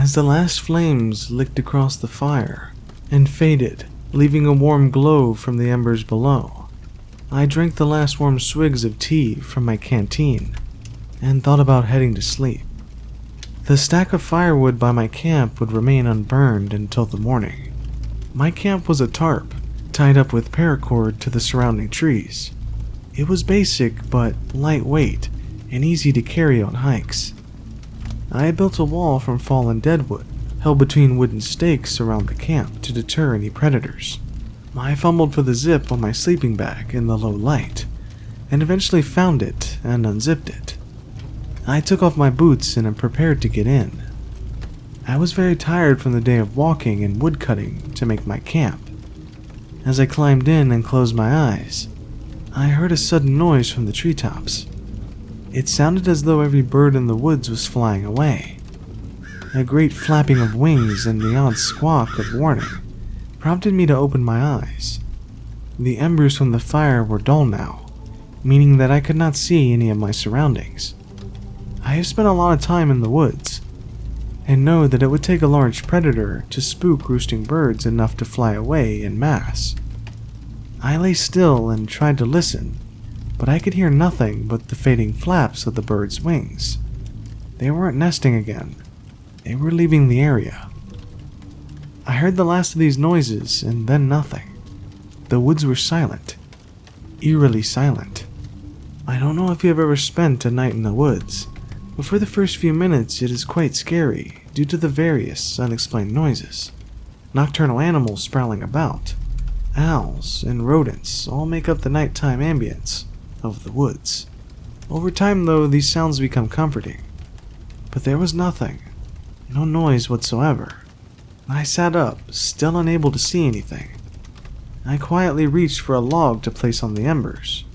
As the last flames licked across the fire and faded, leaving a warm glow from the embers below, I drank the last warm swigs of tea from my canteen and thought about heading to sleep. The stack of firewood by my camp would remain unburned until the morning. My camp was a tarp, tied up with paracord to the surrounding trees. It was basic but lightweight and easy to carry on hikes. I had built a wall from fallen deadwood, held between wooden stakes around the camp to deter any predators. I fumbled for the zip on my sleeping bag in the low light, and eventually found it and unzipped it. I took off my boots and prepared to get in. I was very tired from the day of walking and woodcutting to make my camp. As I climbed in and closed my eyes, I heard a sudden noise from the treetops. It sounded as though every bird in the woods was flying away. A great flapping of wings and the odd squawk of warning prompted me to open my eyes. The embers from the fire were dull now, meaning that I could not see any of my surroundings. I have spent a lot of time in the woods, and know that it would take a large predator to spook roosting birds enough to fly away en masse. I lay still and tried to listen, but I could hear nothing but the fading flaps of the birds' wings. They weren't nesting again. They were leaving the area. I heard the last of these noises and then nothing. The woods were silent. Eerily silent. I don't know if you have ever spent a night in the woods, but for the first few minutes it is quite scary due to the various unexplained noises. Nocturnal animals sprawling about, owls and rodents all make up the nighttime ambience of the woods. Over time though, these sounds become comforting. But there was nothing, no noise whatsoever. I sat up, still unable to see anything. I quietly reached for a log to place on the embers.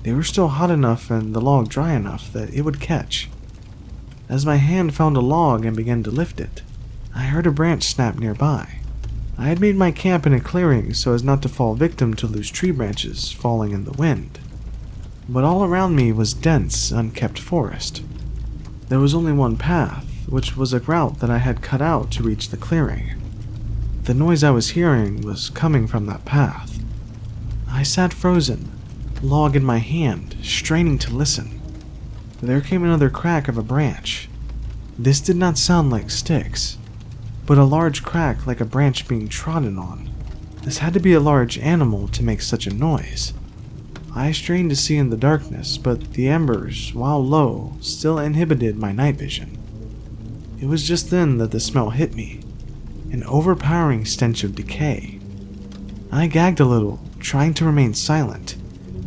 They were still hot enough and the log dry enough that it would catch. As my hand found a log and began to lift it, I heard a branch snap nearby. I had made my camp in a clearing so as not to fall victim to loose tree branches falling in the wind. But all around me was dense, unkept forest. There was only one path, which was a route that I had cut out to reach the clearing. The noise I was hearing was coming from that path. I sat frozen, log in my hand, straining to listen. There came another crack of a branch. This did not sound like sticks, but a large crack like a branch being trodden on. This had to be a large animal to make such a noise. I strained to see in the darkness, but the embers, while low, still inhibited my night vision. It was just then that the smell hit me, an overpowering stench of decay. I gagged a little, trying to remain silent,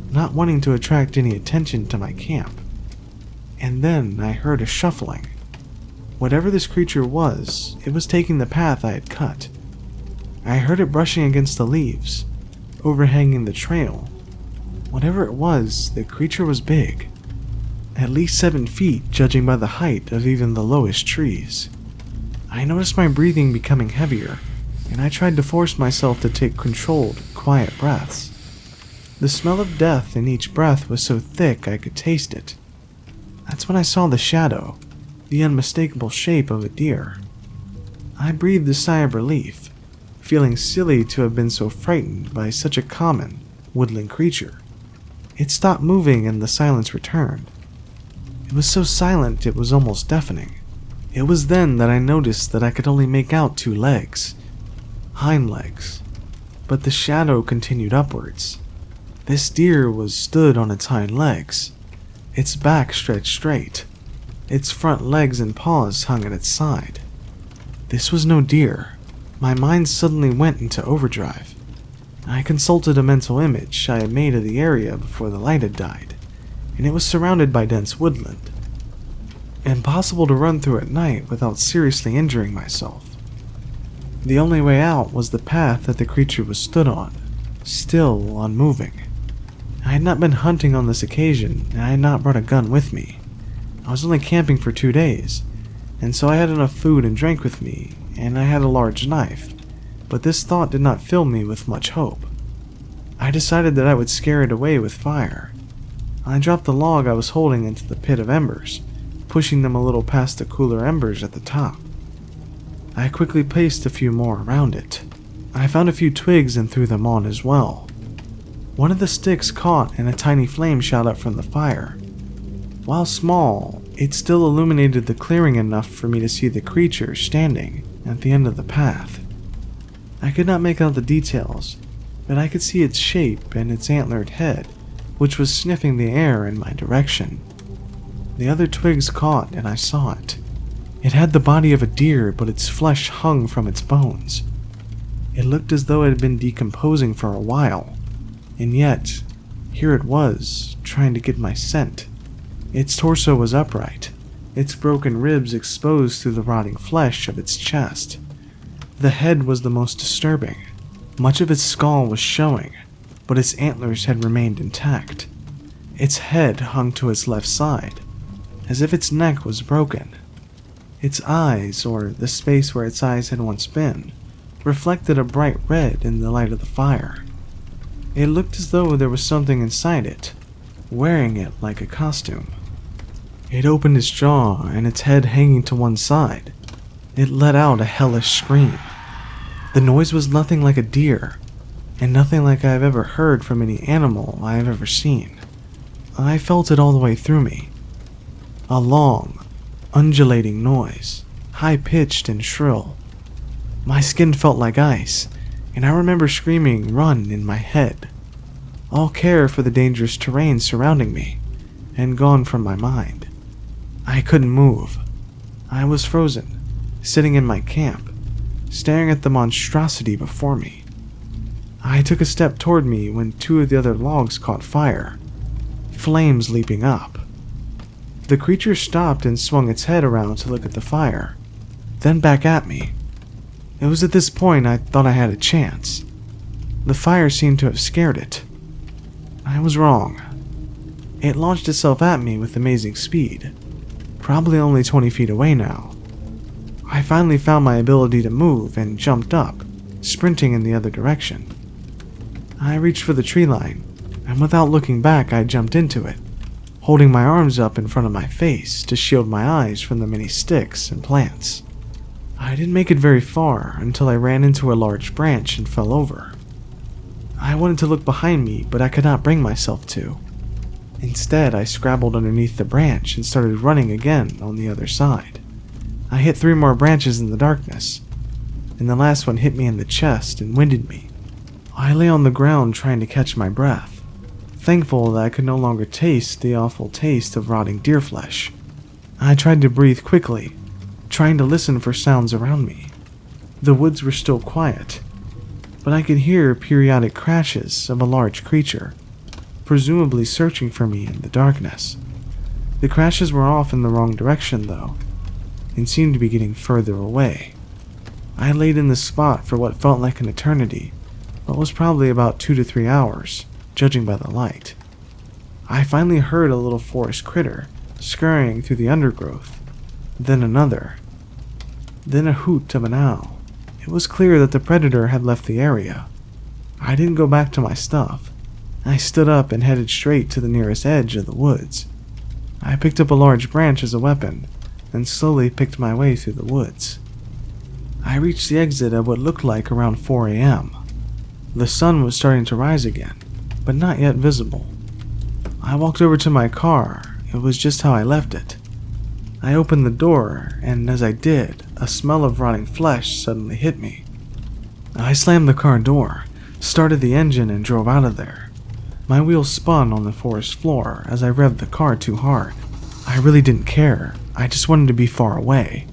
not wanting to attract any attention to my camp. And then I heard a shuffling. Whatever this creature was, it was taking the path I had cut. I heard it brushing against the leaves, overhanging the trail. Whatever it was, the creature was big. At least 7 feet, judging by the height of even the lowest trees. I noticed my breathing becoming heavier, and I tried to force myself to take controlled, quiet breaths. The smell of death in each breath was so thick I could taste it. That's when I saw the shadow, the unmistakable shape of a deer. I breathed a sigh of relief, feeling silly to have been so frightened by such a common, woodland creature. It stopped moving and the silence returned. It was so silent it was almost deafening. It was then that I noticed that I could only make out 2 legs, hind legs, but the shadow continued upwards. This deer was stood on its hind legs, its back stretched straight, its front legs and paws hung at its side. This was no deer. My mind suddenly went into overdrive. I consulted a mental image I had made of the area before the light had died, and it was surrounded by dense woodland. Impossible to run through at night without seriously injuring myself. The only way out was the path that the creature was stood on, still unmoving. I had not been hunting on this occasion, and I had not brought a gun with me. I was only camping for 2 days, and so I had enough food and drink with me, and I had a large knife, but this thought did not fill me with much hope. I decided that I would scare it away with fire. I dropped the log I was holding into the pit of embers, pushing them a little past the cooler embers at the top. I quickly placed a few more around it. I found a few twigs and threw them on as well. One of the sticks caught and a tiny flame shot up from the fire. While small, it still illuminated the clearing enough for me to see the creature standing at the end of the path. I could not make out the details, but I could see its shape and its antlered head, which was sniffing the air in my direction. The other twigs caught and I saw it. It had the body of a deer, but its flesh hung from its bones. It looked as though it had been decomposing for a while, and yet, here it was, trying to get my scent. Its torso was upright, its broken ribs exposed through the rotting flesh of its chest. The head was the most disturbing. Much of its skull was showing, but its antlers had remained intact. Its head hung to its left side, as if its neck was broken. Its eyes, or the space where its eyes had once been, reflected a bright red in the light of the fire. It looked as though there was something inside it, wearing it like a costume. It opened its jaw and its head hanging to one side. It let out a hellish scream. The noise was nothing like a deer, and nothing like I've ever heard from any animal I have ever seen. I felt it all the way through me. A long, undulating noise, high-pitched and shrill. My skin felt like ice, and I remember screaming "run" in my head. All care for the dangerous terrain surrounding me, and gone from my mind. I couldn't move. I was frozen, sitting in my camp, staring at the monstrosity before me. I took a step toward me when two of the other logs caught fire, flames leaping up. The creature stopped and swung its head around to look at the fire, then back at me. It was at this point I thought I had a chance. The fire seemed to have scared it. I was wrong. It launched itself at me with amazing speed, probably only 20 feet away now. I finally found my ability to move and jumped up, sprinting in the other direction. I reached for the tree line, and without looking back I jumped into it, holding my arms up in front of my face to shield my eyes from the many sticks and plants. I didn't make it very far until I ran into a large branch and fell over. I wanted to look behind me, but I could not bring myself to. Instead, I scrabbled underneath the branch and started running again on the other side. I hit 3 more branches in the darkness, and the last one hit me in the chest and winded me. I lay on the ground trying to catch my breath, thankful that I could no longer taste the awful taste of rotting deer flesh. I tried to breathe quickly, trying to listen for sounds around me. The woods were still quiet, but I could hear periodic crashes of a large creature, presumably searching for me in the darkness. The crashes were off in the wrong direction, though, and seemed to be getting further away. I laid in the spot for what felt like an eternity, but was probably about 2 to 3 hours, judging by the light. I finally heard a little forest critter scurrying through the undergrowth, then another, then a hoot of an owl. It was clear that the predator had left the area. I didn't go back to my stuff. I stood up and headed straight to the nearest edge of the woods. I picked up a large branch as a weapon and slowly picked my way through the woods. I reached the exit at what looked like around 4 a.m. The sun was starting to rise again, but not yet visible. I walked over to my car. It was just how I left it. I opened the door, and as I did, a smell of rotting flesh suddenly hit me. I slammed the car door, started the engine, and drove out of there. My wheels spun on the forest floor as I revved the car too hard. I really didn't care. I just wanted to be far away.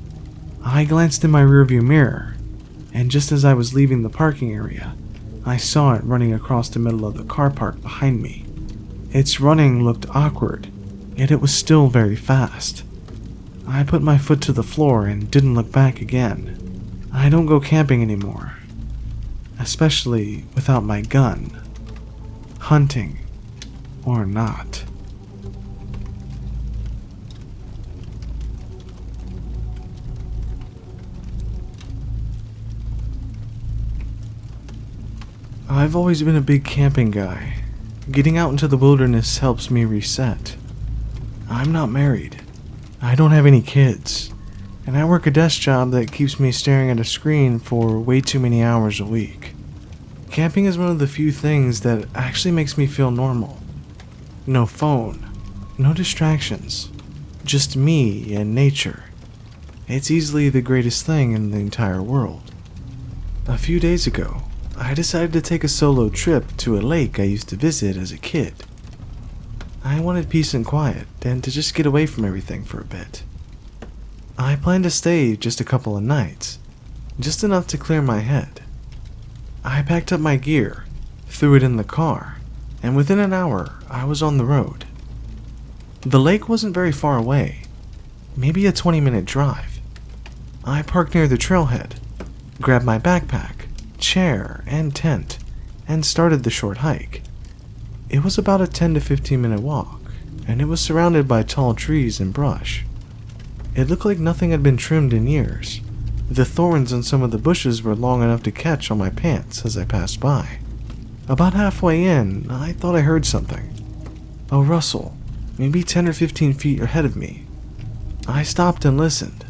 I glanced in my rearview mirror, and just as I was leaving the parking area, I saw it running across the middle of the car park behind me. Its running looked awkward, yet it was still very fast. I put my foot to the floor and didn't look back again. I don't go camping anymore, especially without my gun. Hunting or not. I've always been a big camping guy. Getting out into the wilderness helps me reset. I'm not married. I don't have any kids, and I work a desk job that keeps me staring at a screen for way too many hours a week. Camping is one of the few things that actually makes me feel normal. No phone, no distractions, just me and nature. It's easily the greatest thing in the entire world. A few days ago, I decided to take a solo trip to a lake I used to visit as a kid. I wanted peace and quiet, and to just get away from everything for a bit. I planned to stay just a couple of nights, just enough to clear my head. I packed up my gear, threw it in the car, and within an hour, I was on the road. The lake wasn't very far away, maybe a 20-minute drive. I parked near the trailhead, grabbed my backpack, chair, and tent, and started the short hike. It was about a 10 to 15-minute walk, and it was surrounded by tall trees and brush. It looked like nothing had been trimmed in years. The thorns on some of the bushes were long enough to catch on my pants as I passed by. About halfway in, I thought I heard something. A rustle, maybe 10 or 15 feet ahead of me. I stopped and listened.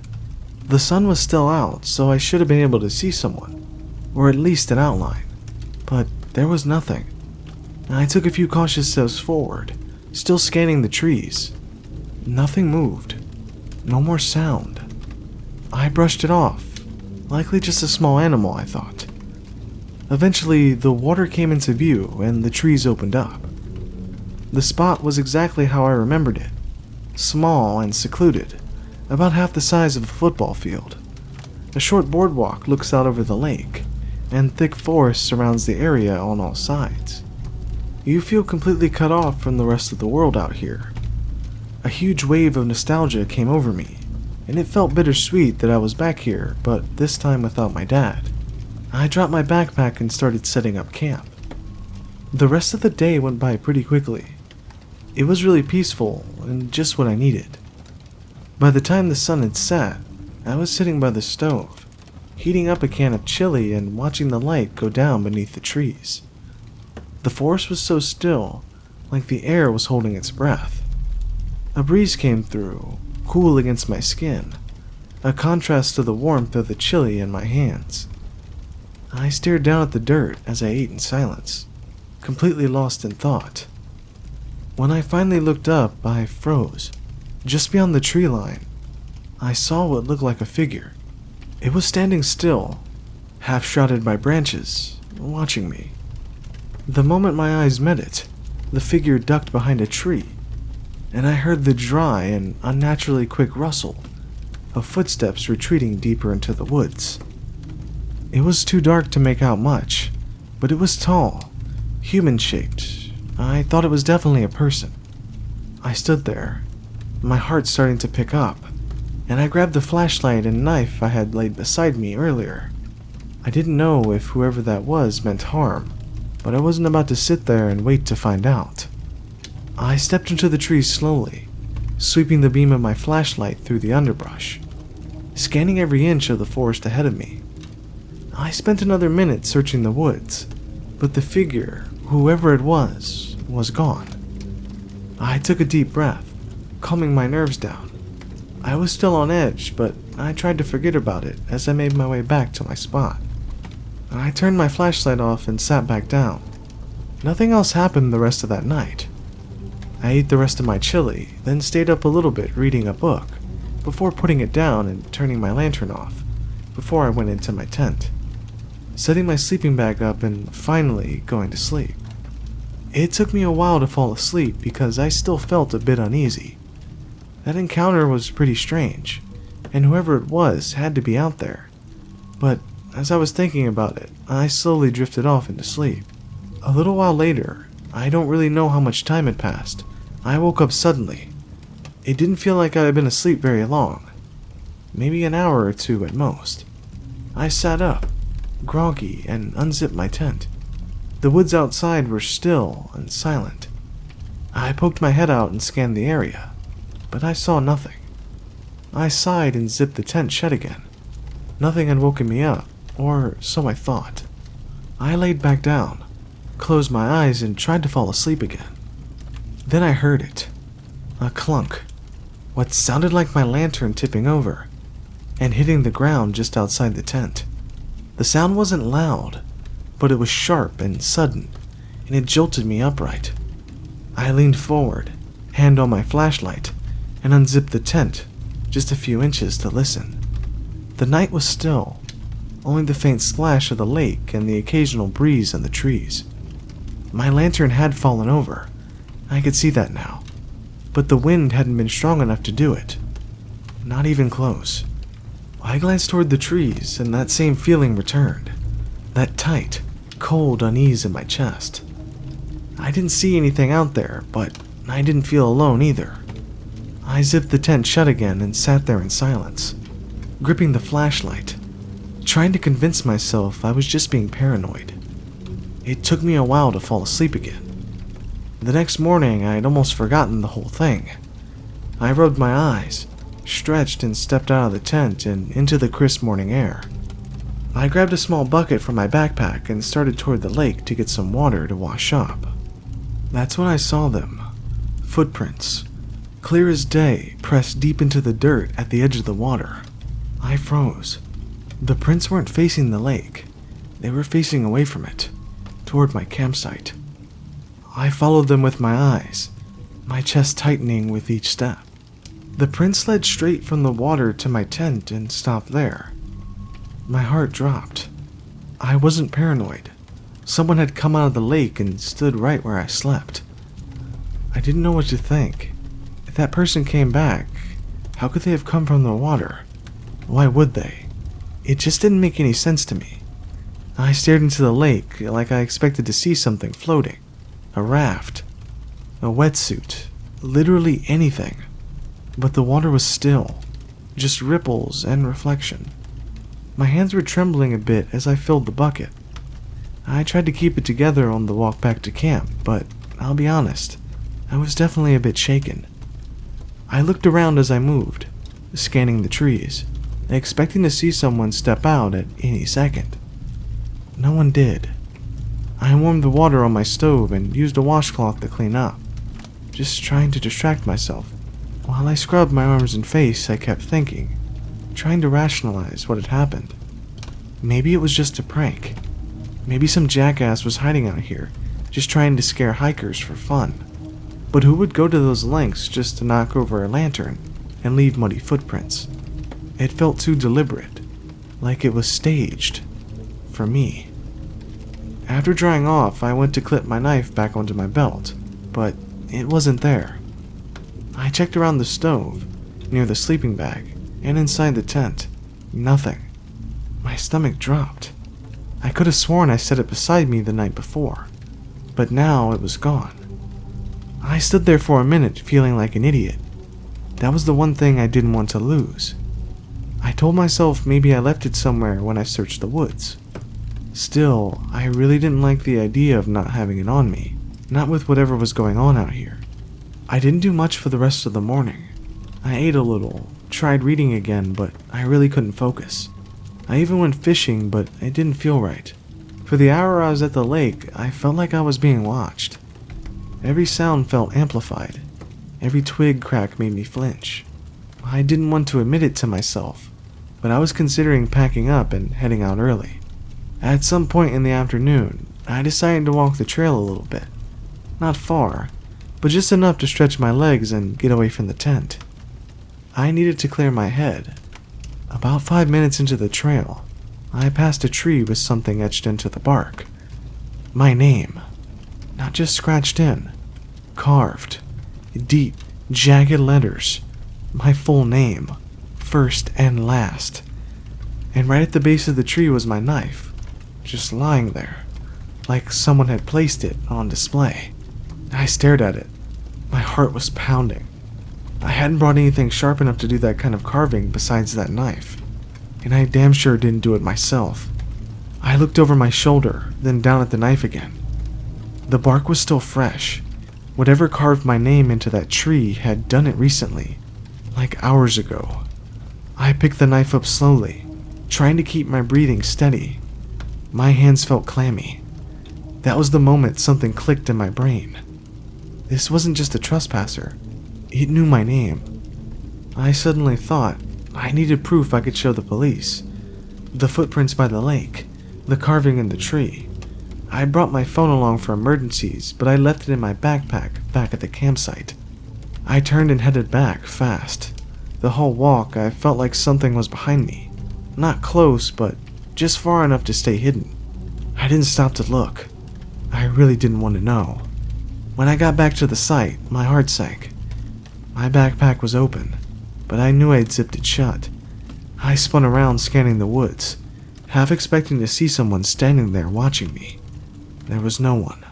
The sun was still out, so I should have been able to see someone, or at least an outline. But there was nothing. I took a few cautious steps forward, still scanning the trees. Nothing moved. No more sound. I brushed it off, likely just a small animal, I thought. Eventually, the water came into view and the trees opened up. The spot was exactly how I remembered it. Small and secluded, about half the size of a football field. A short boardwalk looks out over the lake, and thick forest surrounds the area on all sides. You feel completely cut off from the rest of the world out here. A huge wave of nostalgia came over me, and it felt bittersweet that I was back here, but this time without my dad. I dropped my backpack and started setting up camp. The rest of the day went by pretty quickly. It was really peaceful and just what I needed. By the time the sun had set, I was sitting by the stove, heating up a can of chili and watching the light go down beneath the trees. The forest was so still, like the air was holding its breath. A breeze came through, cool against my skin, a contrast to the warmth of the chili in my hands. I stared down at the dirt as I ate in silence, completely lost in thought. When I finally looked up, I froze. Just beyond the tree line, I saw what looked like a figure. It was standing still, half shrouded by branches, watching me. The moment my eyes met it, the figure ducked behind a tree, and I heard the dry and unnaturally quick rustle of footsteps retreating deeper into the woods. It was too dark to make out much, but it was tall, human-shaped. I thought it was definitely a person. I stood there, my heart starting to pick up, and I grabbed the flashlight and knife I had laid beside me earlier. I didn't know if whoever that was meant harm, but I wasn't about to sit there and wait to find out. I stepped into the trees slowly, sweeping the beam of my flashlight through the underbrush, scanning every inch of the forest ahead of me. I spent another minute searching the woods, but the figure, whoever it was gone. I took a deep breath, calming my nerves down. I was still on edge, but I tried to forget about it as I made my way back to my spot. I turned my flashlight off and sat back down. Nothing else happened the rest of that night. I ate the rest of my chili, then stayed up a little bit reading a book, before putting it down and turning my lantern off, before I went into my tent, setting my sleeping bag up and finally going to sleep. It took me a while to fall asleep because I still felt a bit uneasy. That encounter was pretty strange, and whoever it was had to be out there. But as I was thinking about it, I slowly drifted off into sleep. A little while later, I don't really know how much time had passed, I woke up suddenly. It didn't feel like I had been asleep very long, maybe an hour or two at most. I sat up, groggy, and unzipped my tent. The woods outside were still and silent. I poked my head out and scanned the area, but I saw nothing. I sighed and zipped the tent shut again. Nothing had woken me up, or so I thought. I laid back down, closed my eyes, and tried to fall asleep again. Then I heard it. A clunk. What sounded like my lantern tipping over. and hitting the ground just outside the tent. The sound wasn't loud, but it was sharp and sudden, and it jolted me upright. I leaned forward, hand on my flashlight, and unzipped the tent just a few inches to listen. The night was still, only the faint splash of the lake and the occasional breeze in the trees. My lantern had fallen over, I could see that now, but the wind hadn't been strong enough to do it. Not even close. I glanced toward the trees, and that same feeling returned. That tight, cold unease in my chest. I didn't see anything out there, but I didn't feel alone either. I zipped the tent shut again and sat there in silence, gripping the flashlight, trying to convince myself I was just being paranoid. It took me a while to fall asleep again. The next morning, I had almost forgotten the whole thing. I rubbed my eyes, stretched, and stepped out of the tent and into the crisp morning air. I grabbed a small bucket from my backpack and started toward the lake to get some water to wash up. That's when I saw them. Footprints, clear as day, pressed deep into the dirt at the edge of the water. I froze. The prints weren't facing the lake. They were facing away from it, toward my campsite. I followed them with my eyes, my chest tightening with each step. The prints led straight from the water to my tent and stopped there. My heart dropped. I wasn't paranoid. Someone had come out of the lake and stood right where I slept. I didn't know what to think. If that person came back, how could they have come from the water? Why would they? It just didn't make any sense to me. I stared into the lake like I expected to see something floating. A raft, a wetsuit, literally anything. But the water was still, just ripples and reflection. My hands were trembling a bit as I filled the bucket. I tried to keep it together on the walk back to camp, but I'll be honest, I was definitely a bit shaken. I looked around as I moved, scanning the trees, expecting to see someone step out at any second. No one did. I warmed the water on my stove and used a washcloth to clean up, just trying to distract myself. While I scrubbed my arms and face, I kept thinking, trying to rationalize what had happened. Maybe it was just a prank. Maybe some jackass was hiding out here, just trying to scare hikers for fun. But who would go to those lengths just to knock over a lantern and leave muddy footprints? It felt too deliberate, like it was staged, for me. After drying off, I went to clip my knife back onto my belt, but it wasn't there. I checked around the stove, near the sleeping bag, and inside the tent. Nothing. My stomach dropped. I could have sworn I set it beside me the night before, but now it was gone. I stood there for a minute feeling like an idiot. That was the one thing I didn't want to lose. I told myself maybe I left it somewhere when I searched the woods. Still, I really didn't like the idea of not having it on me, not with whatever was going on out here. I didn't do much for the rest of the morning. I ate a little, tried reading again, but I really couldn't focus. I even went fishing, but it didn't feel right. For the hour I was at the lake, I felt like I was being watched. Every sound felt amplified. Every twig crack made me flinch. I didn't want to admit it to myself, but I was considering packing up and heading out early. At some point in the afternoon, I decided to walk the trail a little bit. Not far, but just enough to stretch my legs and get away from the tent. I needed to clear my head. About 5 minutes into the trail, I passed a tree with something etched into the bark. My name. Not just scratched in. Carved. Deep, jagged letters. My full name. First and last. And right at the base of the tree was my knife. Just lying there. Like someone had placed it on display. I stared at it. My heart was pounding. I hadn't brought anything sharp enough to do that kind of carving besides that knife. And I damn sure didn't do it myself. I looked over my shoulder, then down at the knife again. The bark was still fresh. Whatever carved my name into that tree had done it recently, like hours ago. I picked the knife up slowly, trying to keep my breathing steady. My hands felt clammy. That was the moment something clicked in my brain. This wasn't just a trespasser. It knew my name. I suddenly thought, I needed proof I could show the police. The footprints by the lake, the carving in the tree. I brought my phone along for emergencies, but I left it in my backpack back at the campsite. I turned and headed back fast. The whole walk, I felt like something was behind me. Not close, but just far enough to stay hidden. I didn't stop to look. I really didn't want to know. When I got back to the site, my heart sank. My backpack was open, but I knew I'd zipped it shut. I spun around scanning the woods, half expecting to see someone standing there watching me. There was no one.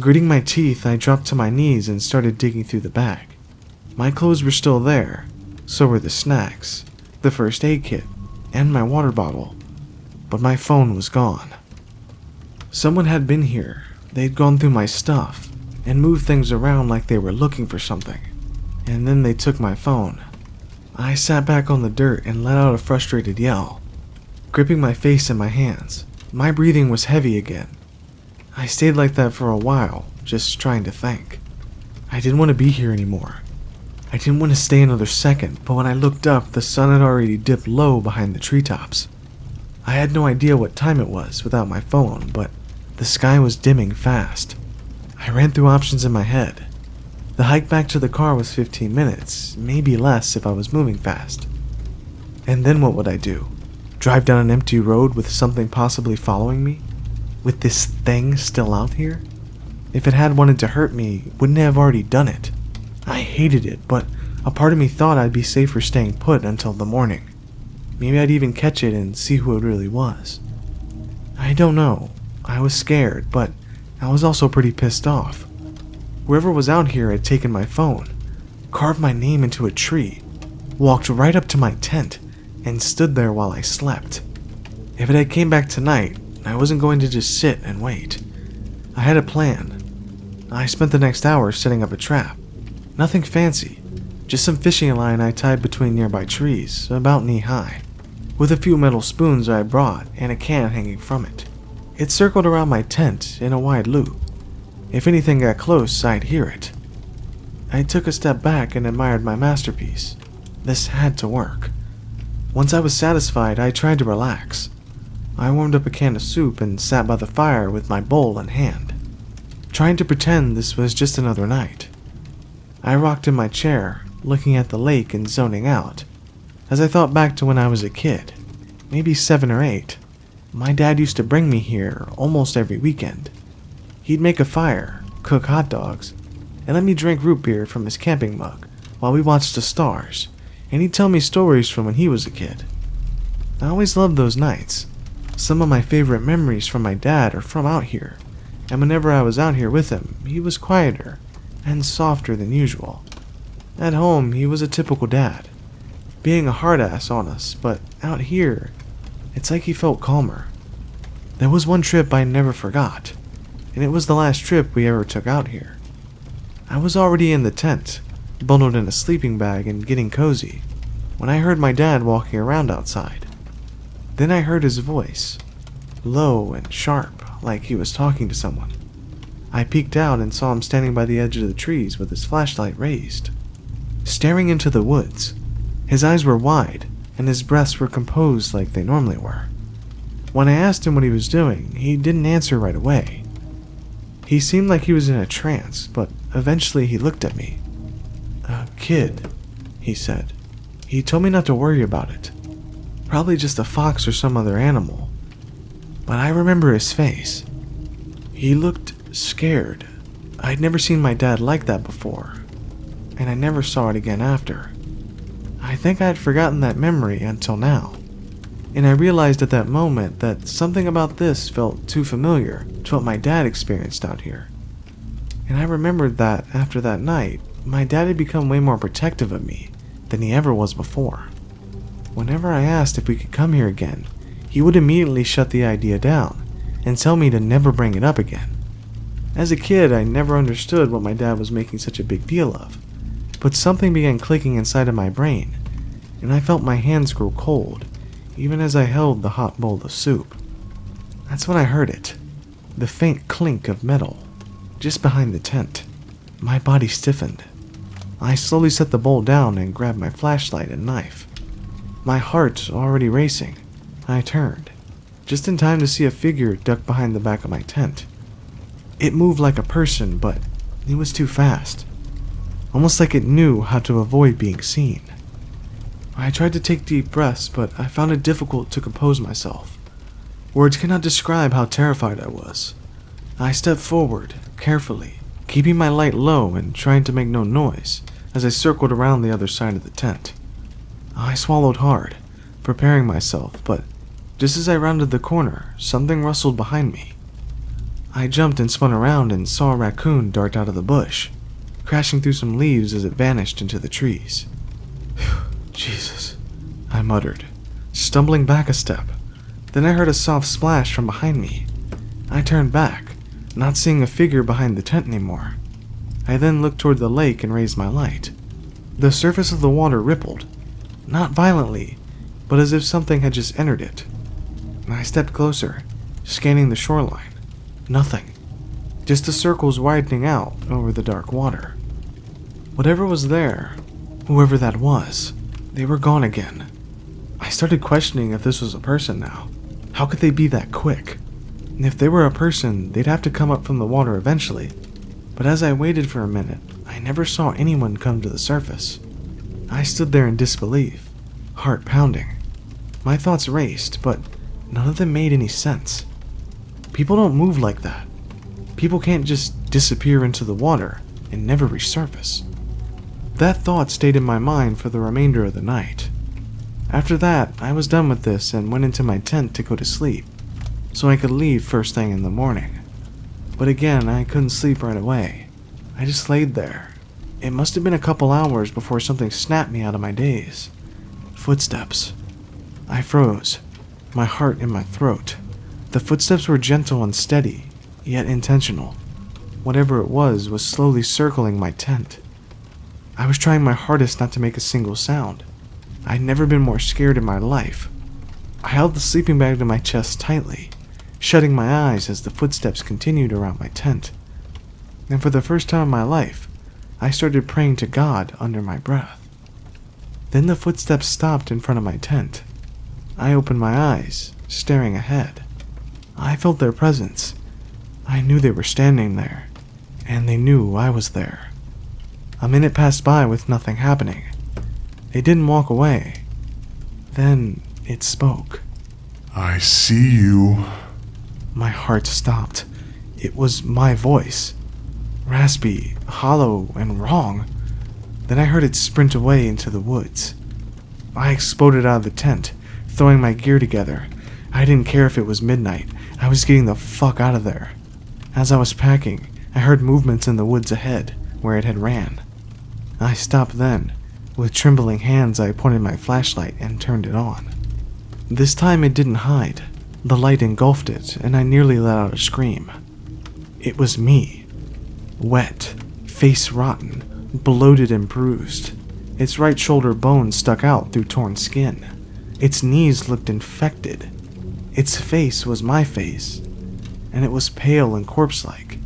Gritting my teeth, I dropped to my knees and started digging through the bag. My clothes were still there, so were the snacks, the first aid kit, and my water bottle, but my phone was gone. Someone had been here. They'd gone through my stuff and moved things around like they were looking for something, and then they took my phone. I sat back on the dirt and let out a frustrated yell, gripping my face in my hands. My breathing was heavy again. I stayed like that for a while, just trying to think. I didn't want to be here anymore. I didn't want to stay another second, but when I looked up, the sun had already dipped low behind the treetops. I had no idea what time it was without my phone, but the sky was dimming fast. I ran through options in my head. The hike back to the car was 15 minutes, maybe less if I was moving fast. And then what would I do? Drive down an empty road with something possibly following me? With this thing still out here? If it had wanted to hurt me, wouldn't it have already done it? I hated it, but a part of me thought I'd be safer staying put until the morning. Maybe I'd even catch it and see who it really was. I don't know. I was scared, but I was also pretty pissed off. Whoever was out here had taken my phone, carved my name into a tree, walked right up to my tent, and stood there while I slept. If it had came back tonight, I wasn't going to just sit and wait. I had a plan. I spent the next hour setting up a trap. Nothing fancy, just some fishing line I tied between nearby trees, about knee-high, with a few metal spoons I brought and a can hanging from it. It circled around my tent in a wide loop. If anything got close, I'd hear it. I took a step back and admired my masterpiece. This had to work. Once I was satisfied, I tried to relax. I warmed up a can of soup and sat by the fire with my bowl in hand, trying to pretend this was just another night. I rocked in my chair, looking at the lake and zoning out, as I thought back to when I was a kid, maybe 7 or 8. My dad used to bring me here almost every weekend. He'd make a fire, cook hot dogs, and let me drink root beer from his camping mug while we watched the stars, and he'd tell me stories from when he was a kid. I always loved those nights. Some of my favorite memories from my dad are from out here, and whenever I was out here with him, he was quieter and softer than usual. At home, he was a typical dad, being a hard ass on us, but out here, it's like he felt calmer. There was one trip I never forgot, and it was the last trip we ever took out here. I was already in the tent, bundled in a sleeping bag and getting cozy, when I heard my dad walking around outside. Then I heard his voice, low and sharp, like he was talking to someone. I peeked out and saw him standing by the edge of the trees with his flashlight raised, staring into the woods. His eyes were wide, and his breaths were composed like they normally were. When I asked him what he was doing, he didn't answer right away. He seemed like he was in a trance, but eventually he looked at me. "Kid," he said. He told me not to worry about it. Probably just a fox or some other animal. But I remember his face. He looked scared. I'd never seen my dad like that before, and I never saw it again after. I think I had forgotten that memory until now, and I realized at that moment that something about this felt too familiar to what my dad experienced out here. And I remembered that after that night, my dad had become way more protective of me than he ever was before. Whenever I asked if we could come here again, he would immediately shut the idea down and tell me to never bring it up again. As a kid, I never understood what my dad was making such a big deal of, but something began clicking inside of my brain, and I felt my hands grow cold, even as I held the hot bowl of soup. That's when I heard it, the faint clink of metal, just behind the tent. My body stiffened. I slowly set the bowl down and grabbed my flashlight and knife. My heart already racing, I turned, just in time to see a figure duck behind the back of my tent. It moved like a person, but it was too fast, almost like it knew how to avoid being seen. I tried to take deep breaths, but I found it difficult to compose myself. Words cannot describe how terrified I was. I stepped forward, carefully, keeping my light low and trying to make no noise as I circled around the other side of the tent. I swallowed hard, preparing myself, but just as I rounded the corner, something rustled behind me. I jumped and spun around and saw a raccoon dart out of the bush, crashing through some leaves as it vanished into the trees. Jesus, I muttered, stumbling back a step. Then I heard a soft splash from behind me. I turned back, not seeing a figure behind the tent anymore. I then looked toward the lake and raised my light. The surface of the water rippled, not violently, but as if something had just entered it. I stepped closer, scanning the shoreline. Nothing. Just the circles widening out over the dark water. Whatever was there, whoever that was, they were gone again. I started questioning if this was a person now. How could they be that quick? And if they were a person, they'd have to come up from the water eventually. But as I waited for a minute, I never saw anyone come to the surface. I stood there in disbelief, heart pounding. My thoughts raced, but none of them made any sense. People don't move like that. People can't just disappear into the water and never resurface. That thought stayed in my mind for the remainder of the night. After that, I was done with this and went into my tent to go to sleep, so I could leave first thing in the morning. But again, I couldn't sleep right away. I just laid there. It must have been a couple hours before something snapped me out of my daze. Footsteps. I froze, my heart in my throat. The footsteps were gentle and steady, yet intentional. Whatever it was slowly circling my tent. I was trying my hardest not to make a single sound. I'd never been more scared in my life. I held the sleeping bag to my chest tightly, shutting my eyes as the footsteps continued around my tent. And for the first time in my life, I started praying to God under my breath. Then the footsteps stopped in front of my tent. I opened my eyes, staring ahead. I felt their presence. I knew they were standing there, and they knew I was there. A minute passed by with nothing happening. They didn't walk away. Then it spoke. I see you. My heart stopped. It was my voice. Raspy, hollow, and wrong. Then I heard it sprint away into the woods. I exploded out of the tent, throwing my gear together. I didn't care if it was midnight. I was getting the fuck out of there. As I was packing, I heard movements in the woods ahead, where it had ran. I stopped then. With trembling hands, I pointed my flashlight and turned it on. This time it didn't hide. The light engulfed it, and I nearly let out a scream. It was me. Wet, face rotten, bloated and bruised. Its right shoulder bone stuck out through torn skin. Its knees looked infected. Its face was my face, and it was pale and corpse-like.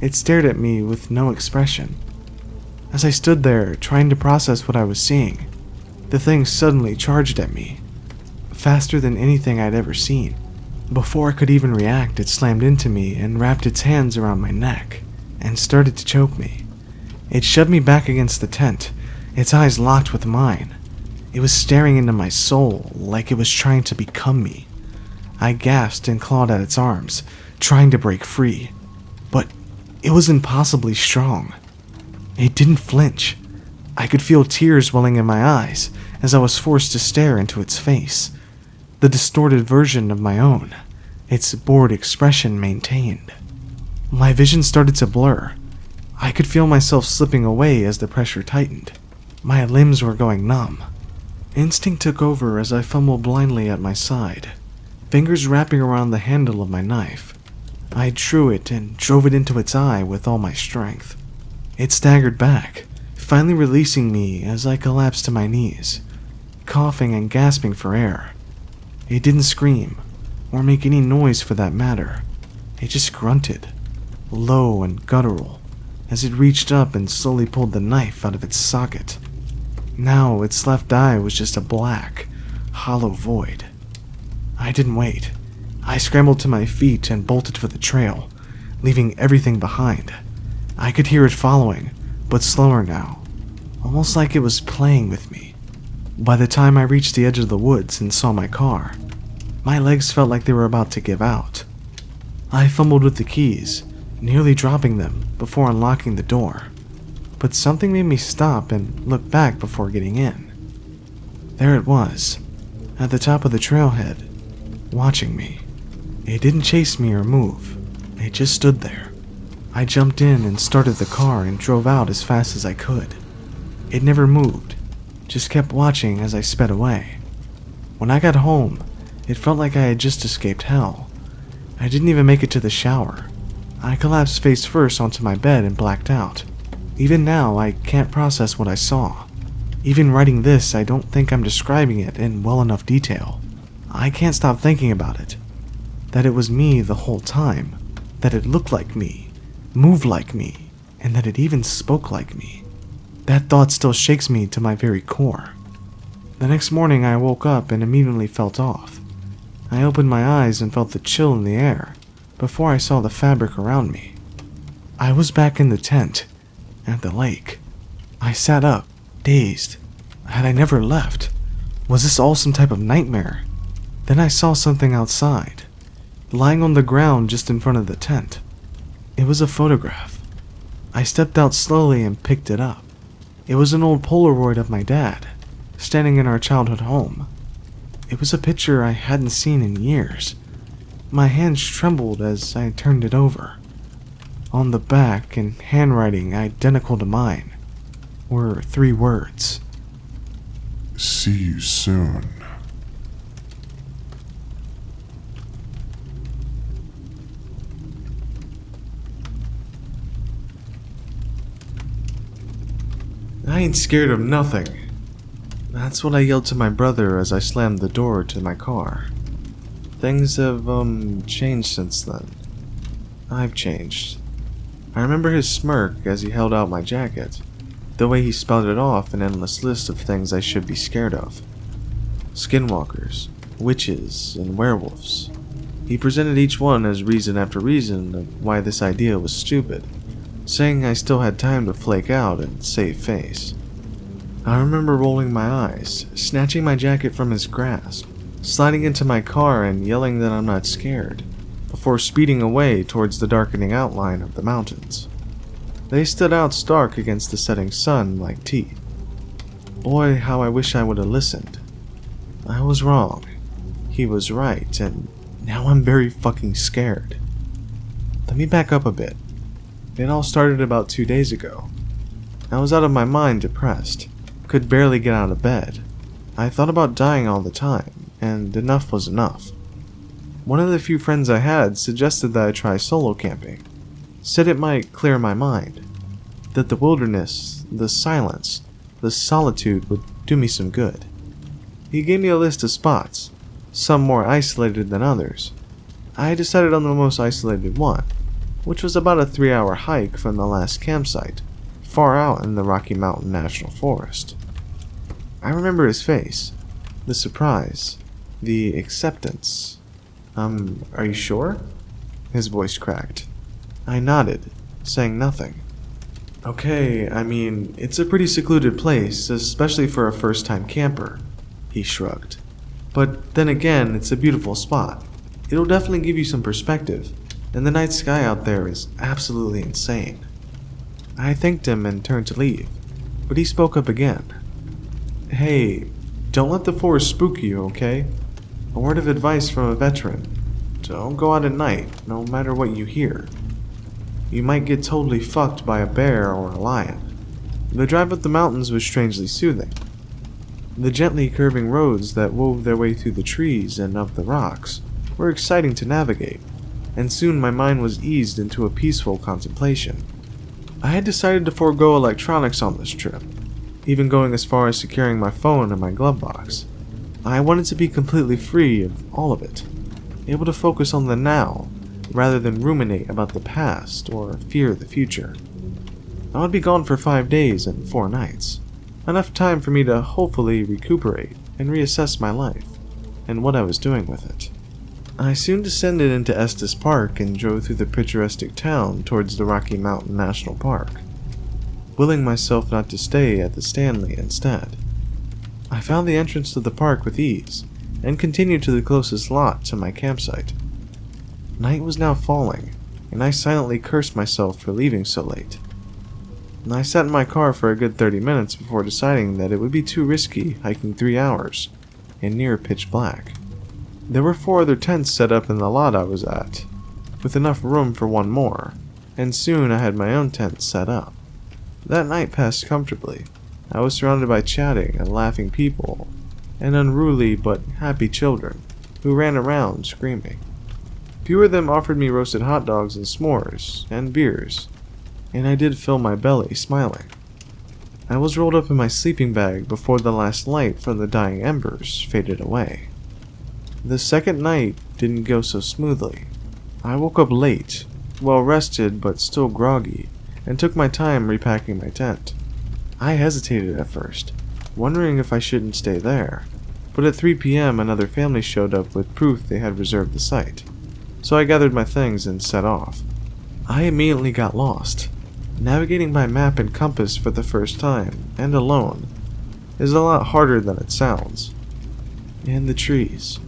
It stared at me with no expression. As I stood there, trying to process what I was seeing, the thing suddenly charged at me, faster than anything I'd ever seen. Before I could even react, it slammed into me and wrapped its hands around my neck, and started to choke me. It shoved me back against the tent, its eyes locked with mine. It was staring into my soul, like it was trying to become me. I gasped and clawed at its arms, trying to break free, but it was impossibly strong. It didn't flinch. I could feel tears welling in my eyes as I was forced to stare into its face, the distorted version of my own, its bored expression maintained. My vision started to blur. I could feel myself slipping away as the pressure tightened. My limbs were going numb. Instinct took over as I fumbled blindly at my side, fingers wrapping around the handle of my knife. I drew it and drove it into its eye with all my strength. It staggered back, finally releasing me as I collapsed to my knees, coughing and gasping for air. It didn't scream, or make any noise for that matter. It just grunted, low and guttural, as it reached up and slowly pulled the knife out of its socket. Now its left eye was just a black, hollow void. I didn't wait. I scrambled to my feet and bolted for the trail, leaving everything behind. I could hear it following, but slower now, almost like it was playing with me. By the time I reached the edge of the woods and saw my car, my legs felt like they were about to give out. I fumbled with the keys, nearly dropping them before unlocking the door, but something made me stop and look back before getting in. There it was, at the top of the trailhead, watching me. It didn't chase me or move, it just stood there. I jumped in and started the car and drove out as fast as I could. It never moved, just kept watching as I sped away. When I got home, it felt like I had just escaped hell. I didn't even make it to the shower. I collapsed face first onto my bed and blacked out. Even now, I can't process what I saw. Even writing this, I don't think I'm describing it in well enough detail. I can't stop thinking about it. That it was me the whole time. That it looked like me, moved like me, and that it even spoke like me. That thought still shakes me to my very core. The next morning, I woke up and immediately felt off. I opened my eyes and felt the chill in the air before I saw the fabric around me. I was back in the tent, at the lake. I sat up, dazed. Had I never left? Was this all some type of nightmare? Then I saw something outside, lying on the ground just in front of the tent. It was a photograph. I stepped out slowly and picked it up. It was an old Polaroid of my dad, standing in our childhood home. It was a picture I hadn't seen in years. My hands trembled as I turned it over. On the back, in handwriting identical to mine, were 3 words. See you soon. I ain't scared of nothing. That's what I yelled to my brother as I slammed the door to my car. Things have, changed since then. I've changed. I remember his smirk as he held out my jacket, the way he spouted off an endless list of things I should be scared of. Skinwalkers, witches, and werewolves. He presented each one as reason after reason of why this idea was stupid, saying I still had time to flake out and save face. I remember rolling my eyes, snatching my jacket from his grasp, sliding into my car and yelling that I'm not scared, before speeding away towards the darkening outline of the mountains. They stood out stark against the setting sun like teeth. Boy, how I wish I would have listened. I was wrong. He was right, and now I'm very fucking scared. Let me back up a bit. It all started about 2 days ago. I was out of my mind, depressed. Could barely get out of bed. I thought about dying all the time, and enough was enough. One of the few friends I had suggested that I try solo camping. Said it might clear my mind. That the wilderness, the silence, the solitude would do me some good. He gave me a list of spots, some more isolated than others. I decided on the most isolated one, which was about a 3-hour hike from the last campsite, far out in the Rocky Mountain National Forest. I remember his face, the surprise, the acceptance. Are you sure? His voice cracked. I nodded, saying nothing. Okay, I mean, it's a pretty secluded place, especially for a first-time camper, he shrugged. But then again, it's a beautiful spot. It'll definitely give you some perspective, and the night sky out there is absolutely insane. I thanked him and turned to leave, but he spoke up again. Hey, don't let the forest spook you, okay? A word of advice from a veteran. Don't go out at night, no matter what you hear. You might get totally fucked by a bear or a lion. The drive up the mountains was strangely soothing. The gently curving roads that wove their way through the trees and up the rocks were exciting to navigate, and soon my mind was eased into a peaceful contemplation. I had decided to forego electronics on this trip, even going as far as securing my phone in my glove box. I wanted to be completely free of all of it, able to focus on the now, rather than ruminate about the past or fear the future. I would be gone for 5 days and 4 nights, enough time for me to hopefully recuperate and reassess my life. and what I was doing with it. I soon descended into Estes Park and drove through the picturesque town towards the Rocky Mountain National Park, willing myself not to stay at the Stanley instead. I found the entrance to the park with ease, and continued to the closest lot to my campsite. Night was now falling, and I silently cursed myself for leaving so late. I sat in my car for a good 30 minutes before deciding that it would be too risky hiking 3 hours, in near pitch black. There were 4 other tents set up in the lot I was at, with enough room for one more, and soon I had my own tent set up. That night passed comfortably. I was surrounded by chatting and laughing people, and unruly but happy children who ran around screaming. Few of them offered me roasted hot dogs and s'mores and beers, and I did fill my belly smiling. I was rolled up in my sleeping bag before the last light from the dying embers faded away. The second night didn't go so smoothly. I woke up late, well rested but still groggy, and took my time repacking my tent. I hesitated at first, wondering if I shouldn't stay there, but at 3 p.m. another family showed up with proof they had reserved the site, so I gathered my things and set off. I immediately got lost. Navigating by map and compass for the first time, and alone, is a lot harder than it sounds. And the trees.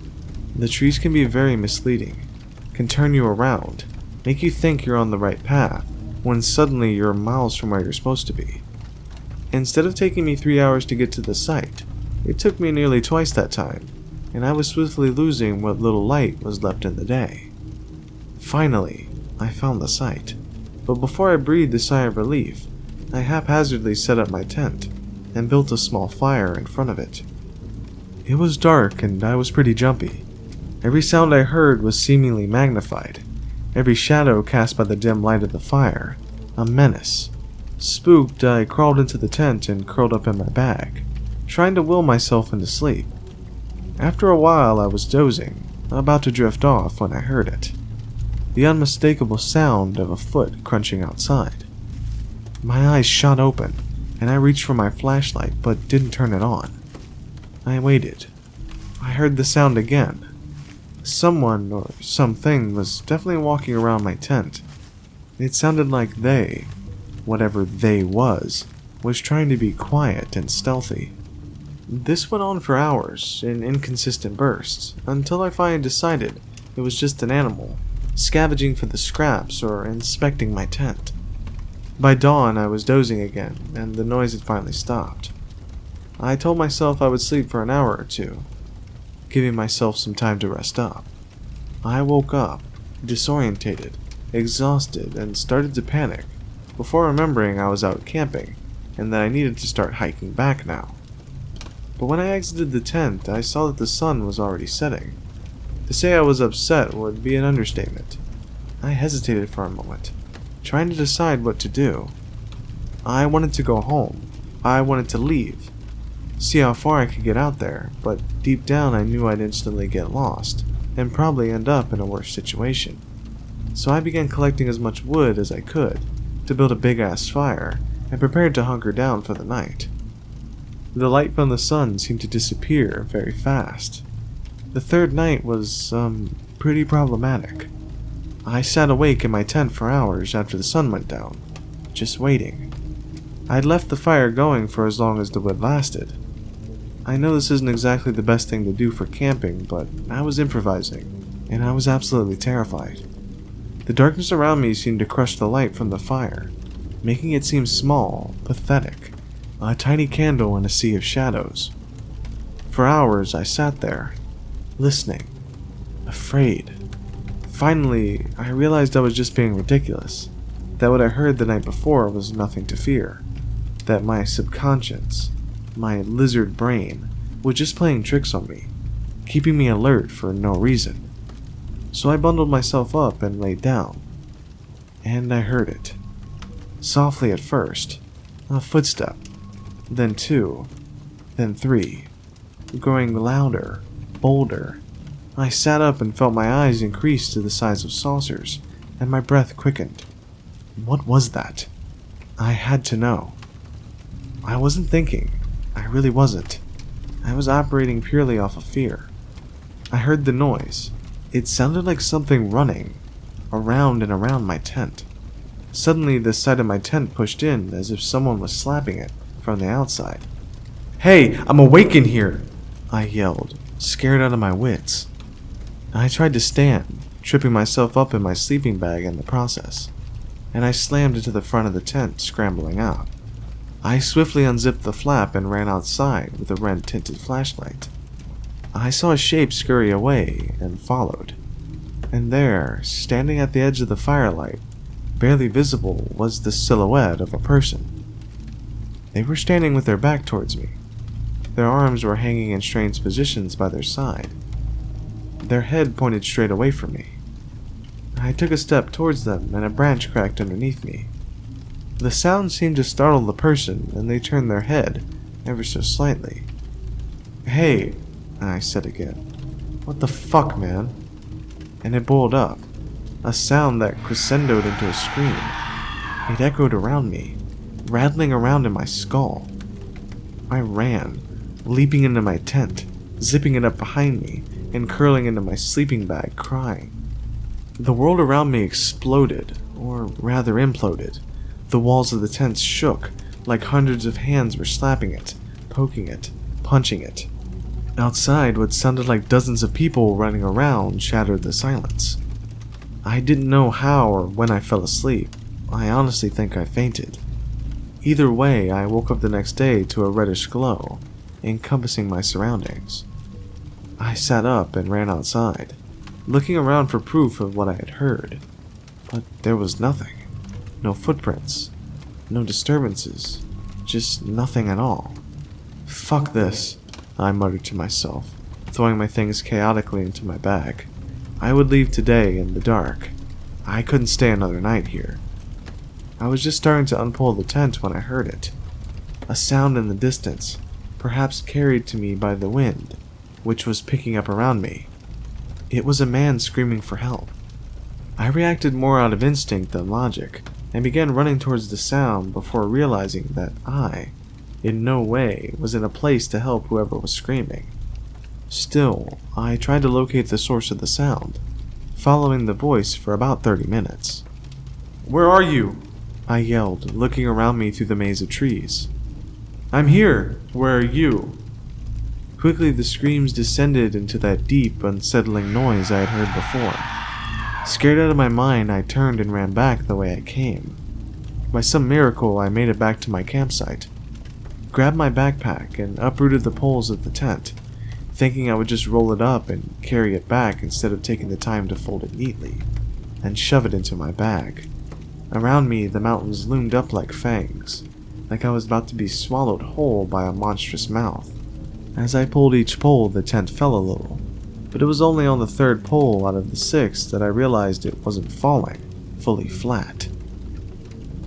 The trees can be very misleading, can turn you around, make you think you're on the right path, when suddenly you're miles from where you're supposed to be. Instead of taking me 3 hours to get to the site, it took me nearly twice that time, and I was swiftly losing what little light was left in the day. Finally, I found the site, but before I breathed a sigh of relief, I haphazardly set up my tent and built a small fire in front of it. It was dark and I was pretty jumpy. Every sound I heard was seemingly magnified, every shadow cast by the dim light of the fire, a menace. Spooked, I crawled into the tent and curled up in my bag, trying to will myself into sleep. After a while I was dozing, about to drift off when I heard it. The unmistakable sound of a foot crunching outside. My eyes shot open, and I reached for my flashlight but didn't turn it on. I waited. I heard the sound again. Someone or something was definitely walking around my tent. It sounded like they, whatever they was trying to be quiet and stealthy. This went on for hours, in inconsistent bursts, until I finally decided it was just an animal, scavenging for the scraps or inspecting my tent. By dawn, I was dozing again, and the noise had finally stopped. I told myself I would sleep for an hour or two, giving myself some time to rest up. I woke up, disorientated, exhausted, and started to panic, before remembering I was out camping, and that I needed to start hiking back now. But when I exited the tent, I saw that the sun was already setting. To say I was upset would be an understatement. I hesitated for a moment, trying to decide what to do. I wanted to go home. I wanted to leave, see how far I could get out there, but deep down I knew I'd instantly get lost, and probably end up in a worse situation. So I began collecting as much wood as I could, to build a big-ass fire, and prepared to hunker down for the night. The light from the sun seemed to disappear very fast. The third night was, pretty problematic. I sat awake in my tent for hours after the sun went down, just waiting. I'd left the fire going for as long as the wood lasted. I know this isn't exactly the best thing to do for camping, but I was improvising, and I was absolutely terrified. The darkness around me seemed to crush the light from the fire, making it seem small, pathetic, a tiny candle in a sea of shadows. For hours I sat there, listening, afraid. Finally, I realized I was just being ridiculous, that what I heard the night before was nothing to fear, that my subconscious, my lizard brain, was just playing tricks on me, keeping me alert for no reason. So I bundled myself up and laid down, and I heard it. Softly at first, a footstep, then 2, then 3, growing louder, bolder. I sat up and felt my eyes increase to the size of saucers, and my breath quickened. What was that? I had to know. I wasn't thinking. I really wasn't. I was operating purely off of fear. I heard the noise. It sounded like something running around and around my tent. Suddenly, the side of my tent pushed in as if someone was slapping it from the outside. "Hey, I'm awake in here!" I yelled, scared out of my wits. I tried to stand, tripping myself up in my sleeping bag in the process, and I slammed into the front of the tent, scrambling out. I swiftly unzipped the flap and ran outside with a red-tinted flashlight. I saw a shape scurry away and followed, and there, standing at the edge of the firelight, barely visible, was the silhouette of a person. They were standing with their back towards me. Their arms were hanging in strange positions by their side. Their head pointed straight away from me. I took a step towards them and a branch cracked underneath me. The sound seemed to startle the person and they turned their head, ever so slightly. "Hey," I said again. "What the fuck, man?" And it boiled up, a sound that crescendoed into a scream. It echoed around me, rattling around in my skull. I ran, leaping into my tent, zipping it up behind me, and curling into my sleeping bag, crying. The world around me exploded, or rather imploded. The walls of the tent shook, like hundreds of hands were slapping it, poking it, punching it. Outside, what sounded like dozens of people running around shattered the silence. I didn't know how or when I fell asleep. I honestly think I fainted. Either way, I woke up the next day to a reddish glow, encompassing my surroundings. I sat up and ran outside, looking around for proof of what I had heard. But there was nothing. No footprints. No disturbances. Just nothing at all. "Fuck this," I muttered to myself, throwing my things chaotically into my bag. I would leave today in the dark. I couldn't stay another night here. I was just starting to unpull the tent when I heard it. A sound in the distance, perhaps carried to me by the wind, which was picking up around me. It was a man screaming for help. I reacted more out of instinct than logic, and began running towards the sound before realizing that I, in no way, was in a place to help whoever was screaming. Still, I tried to locate the source of the sound, following the voice for about 30 minutes. "Where are you?" I yelled, looking around me through the maze of trees. "I'm here. Where are you?" Quickly the screams descended into that deep, unsettling noise I had heard before. Scared out of my mind, I turned and ran back the way I came. By some miracle, I made it back to my campsite, grabbed my backpack, and uprooted the poles of the tent, thinking I would just roll it up and carry it back instead of taking the time to fold it neatly, and shove it into my bag. Around me, the mountains loomed up like fangs, like I was about to be swallowed whole by a monstrous mouth. As I pulled each pole, the tent fell a little, but it was only on the third pole out of the 6 that I realized it wasn't falling fully flat.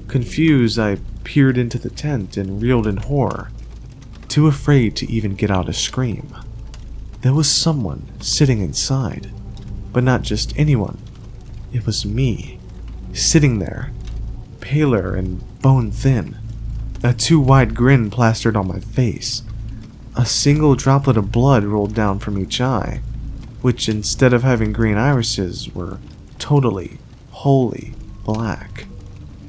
Confused, I peered into the tent and reeled in horror, too afraid to even get out a scream. There was someone sitting inside, but not just anyone. It was me, sitting there, paler and bone-thin, a too-wide grin plastered on my face. A single droplet of blood rolled down from each eye, which instead of having green irises were totally, wholly black.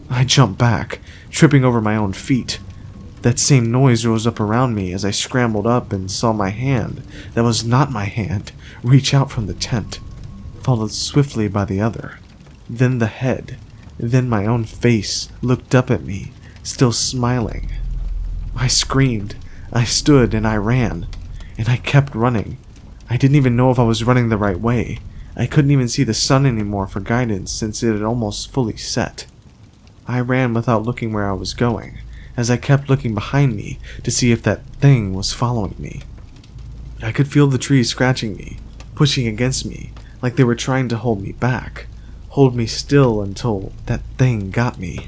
I jumped back, tripping over my own feet. That same noise rose up around me as I scrambled up and saw my hand, that was not my hand, reach out from the tent, followed swiftly by the other. Then the head, then my own face looked up at me, still smiling. I screamed. I stood and I ran, and I kept running. I didn't even know if I was running the right way. I couldn't even see the sun anymore for guidance since it had almost fully set. I ran without looking where I was going, as I kept looking behind me to see if that thing was following me. I could feel the trees scratching me, pushing against me, like they were trying to hold me back, hold me still until that thing got me.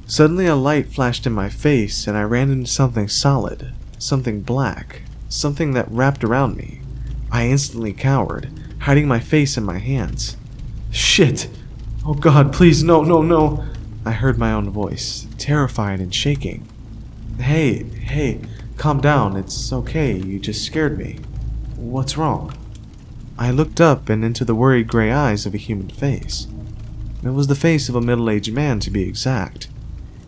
Suddenly a light flashed in my face and I ran into something solid, something black, something that wrapped around me. I instantly cowered, hiding my face in my hands. "Shit! Oh God, please, no, no, no!" I heard my own voice, terrified and shaking. Hey, calm down, it's okay, you just scared me. What's wrong?" I looked up and into the worried gray eyes of a human face. It was the face of a middle-aged man, to be exact.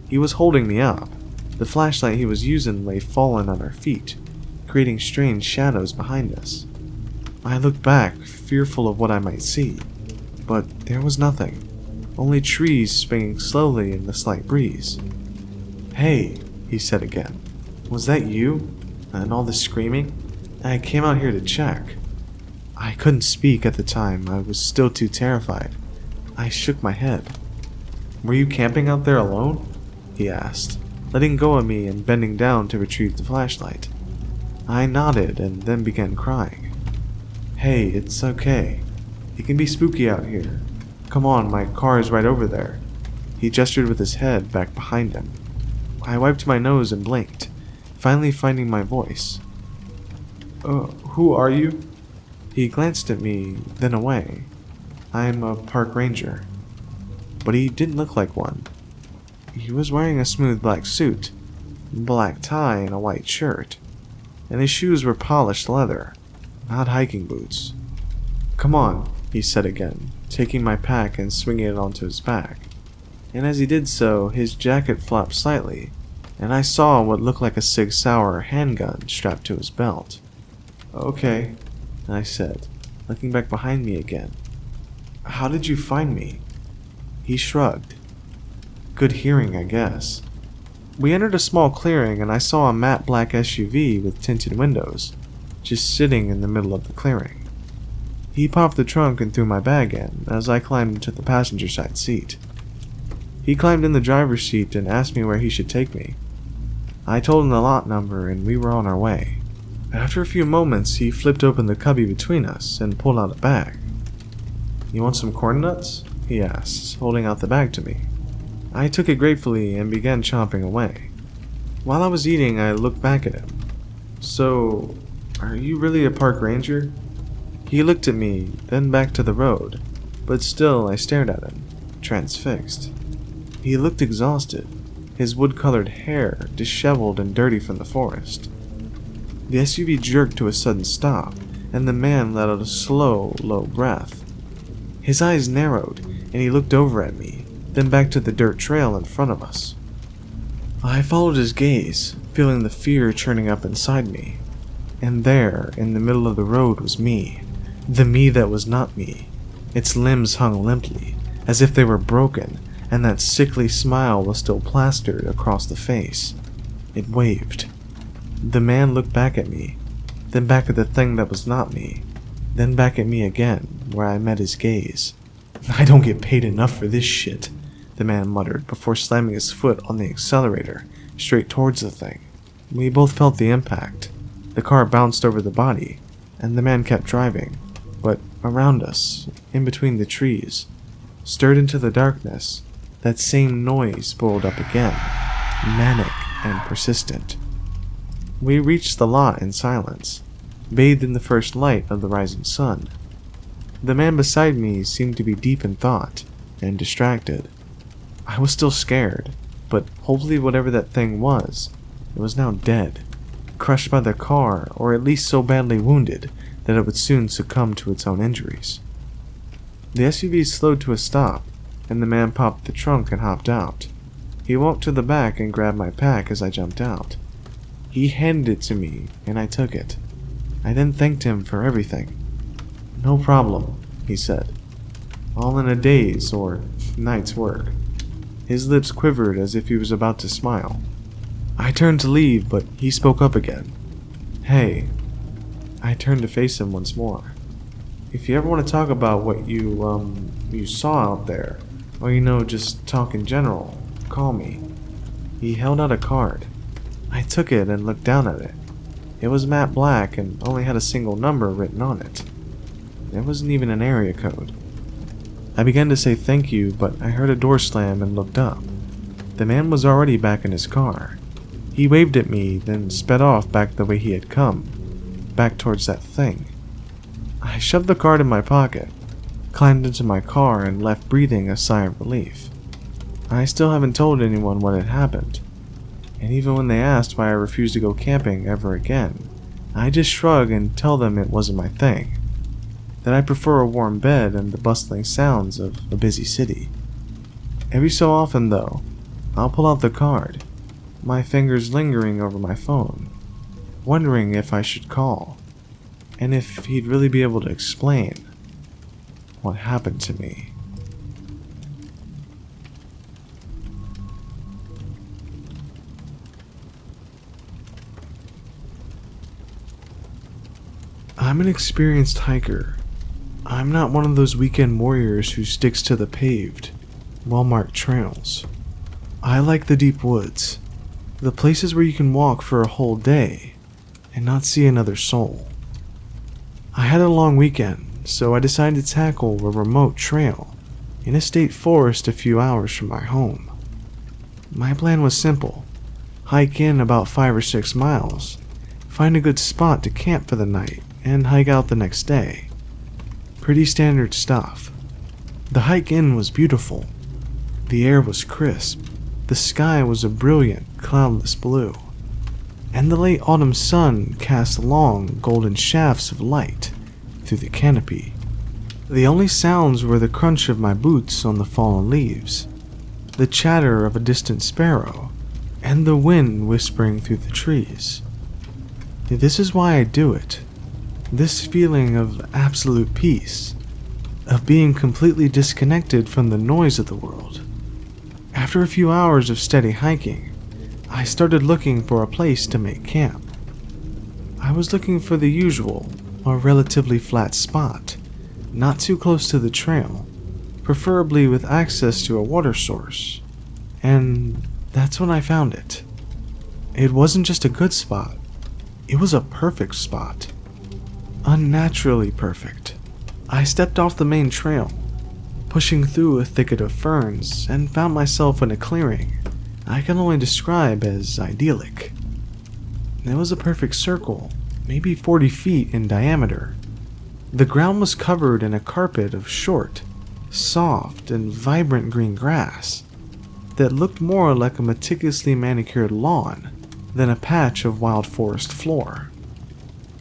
He was holding me up. The flashlight he was using lay fallen on our feet, creating strange shadows behind us. I looked back, fearful of what I might see, but there was nothing, only trees swinging slowly in the slight breeze. "Hey," he said again, "was that you? And all the screaming? I came out here to check." I couldn't speak at the time, I was still too terrified. I shook my head. "Were you camping out there alone?" he asked, letting go of me and bending down to retrieve the flashlight. I nodded and then began crying. "Hey, it's okay. It can be spooky out here. Come on, my car is right over there." He gestured with his head back behind him. I wiped my nose and blinked, finally finding my voice. Who are you?" He glanced at me, then away. "I'm a park ranger." But he didn't look like one. He was wearing a smooth black suit, black tie, and a white shirt, and his shoes were polished leather, not hiking boots. "Come on," he said again, taking my pack and swinging it onto his back. And as he did so, his jacket flopped slightly, and I saw what looked like a Sig Sauer handgun strapped to his belt. "Okay," I said, looking back behind me again. "How did you find me?" He shrugged. "Good hearing, I guess." We entered a small clearing and I saw a matte black SUV with tinted windows, just sitting in the middle of the clearing. He popped the trunk and threw my bag in as I climbed into the passenger side seat. He climbed in the driver's seat and asked me where he should take me. I told him the lot number and we were on our way. After a few moments, he flipped open the cubby between us and pulled out a bag. "You want some corn nuts?" he asked, holding out the bag to me. I took it gratefully and began chomping away. While I was eating, I looked back at him. "So, are you really a park ranger?" He looked at me, then back to the road, but still I stared at him, transfixed. He looked exhausted, his wood-colored hair disheveled and dirty from the forest. The SUV jerked to a sudden stop, and the man let out a slow, low breath. His eyes narrowed, and he looked over at me, then back to the dirt trail in front of us. I followed his gaze, feeling the fear churning up inside me. And there, in the middle of the road, was me. The me that was not me. Its limbs hung limply, as if they were broken, and that sickly smile was still plastered across the face. It waved. The man looked back at me, then back at the thing that was not me, then back at me again, where I met his gaze. "I don't get paid enough for this shit," the man muttered before slamming his foot on the accelerator, straight towards the thing. We both felt the impact. The car bounced over the body, and the man kept driving, but around us, in between the trees, stirred into the darkness, that same noise boiled up again, manic and persistent. We reached the lot in silence, bathed in the first light of the rising sun. The man beside me seemed to be deep in thought and distracted. I was still scared, but hopefully whatever that thing was, it was now dead, crushed by the car, or at least so badly wounded that it would soon succumb to its own injuries. The SUV slowed to a stop, and the man popped the trunk and hopped out. He walked to the back and grabbed my pack as I jumped out. He handed it to me, and I took it. I then thanked him for everything. "No problem," he said. "All in a day's or night's work." His lips quivered as if he was about to smile. I turned to leave, but he spoke up again. "Hey." I turned to face him once more. "If you ever want to talk about what you saw out there, or just talk in general, call me." He held out a card. I took it and looked down at it. It was matte black and only had a single number written on it. There wasn't even an area code. I began to say thank you, but I heard a door slam and looked up. The man was already back in his car. He waved at me, then sped off back the way he had come, back towards that thing. I shoved the card in my pocket, climbed into my car, and left breathing a sigh of relief. I still haven't told anyone what had happened, and even when they asked why I refused to go camping ever again, I just shrug and tell them it wasn't my thing. that I prefer a warm bed and the bustling sounds of a busy city. Every so often, though, I'll pull out the card, my fingers lingering over my phone, wondering if I should call, and if he'd really be able to explain what happened to me. I'm an experienced hiker. I'm not one of those weekend warriors who sticks to the paved, well-marked trails. I like the deep woods, the places where you can walk for a whole day and not see another soul. I had a long weekend, so I decided to tackle a remote trail in a state forest a few hours from my home. My plan was simple: hike in about 5 or 6 miles, find a good spot to camp for the night, and hike out the next day. Pretty standard stuff. The hike in was beautiful. The air was crisp. The sky was a brilliant, cloudless blue, and the late autumn sun cast long, golden shafts of light through the canopy. The only sounds were the crunch of my boots on the fallen leaves, the chatter of a distant sparrow, and the wind whispering through the trees. This is why I do it. This feeling of absolute peace, of being completely disconnected from the noise of the world. After a few hours of steady hiking, I started looking for a place to make camp. I was looking for the usual, a relatively flat spot, not too close to the trail, preferably with access to a water source. And that's when I found it. It wasn't just a good spot, it was a perfect spot. Unnaturally perfect. I stepped off the main trail, pushing through a thicket of ferns, and found myself in a clearing I can only describe as idyllic. It was a perfect circle, maybe 40 feet in diameter. The ground was covered in a carpet of short, soft, and vibrant green grass that looked more like a meticulously manicured lawn than a patch of wild forest floor.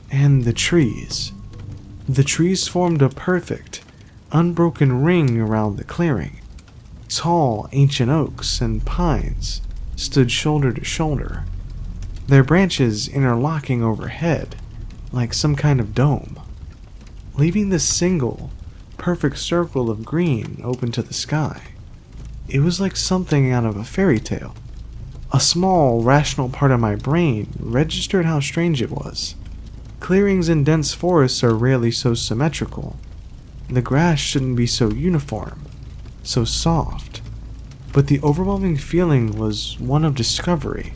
And the trees. The trees formed a perfect, unbroken ring around the clearing. Tall, ancient oaks and pines stood shoulder to shoulder, their branches interlocking overhead like some kind of dome, leaving this single, perfect circle of green open to the sky. It was like something out of a fairy tale. A small, rational part of my brain registered how strange it was. Clearings in dense forests are rarely so symmetrical. The grass shouldn't be so uniform, so soft. But the overwhelming feeling was one of discovery,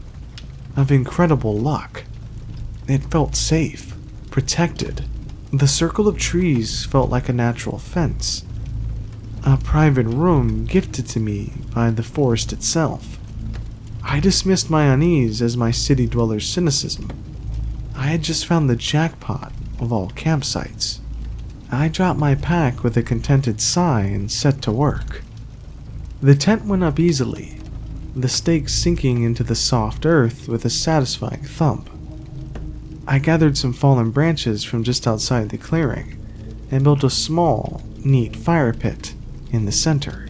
of incredible luck. It felt safe, protected. The circle of trees felt like a natural fence, a private room gifted to me by the forest itself. I dismissed my unease as my city dweller's cynicism. I had just found the jackpot of all campsites. I dropped my pack with a contented sigh and set to work. The tent went up easily, the stakes sinking into the soft earth with a satisfying thump. I gathered some fallen branches from just outside the clearing and built a small, neat fire pit in the center.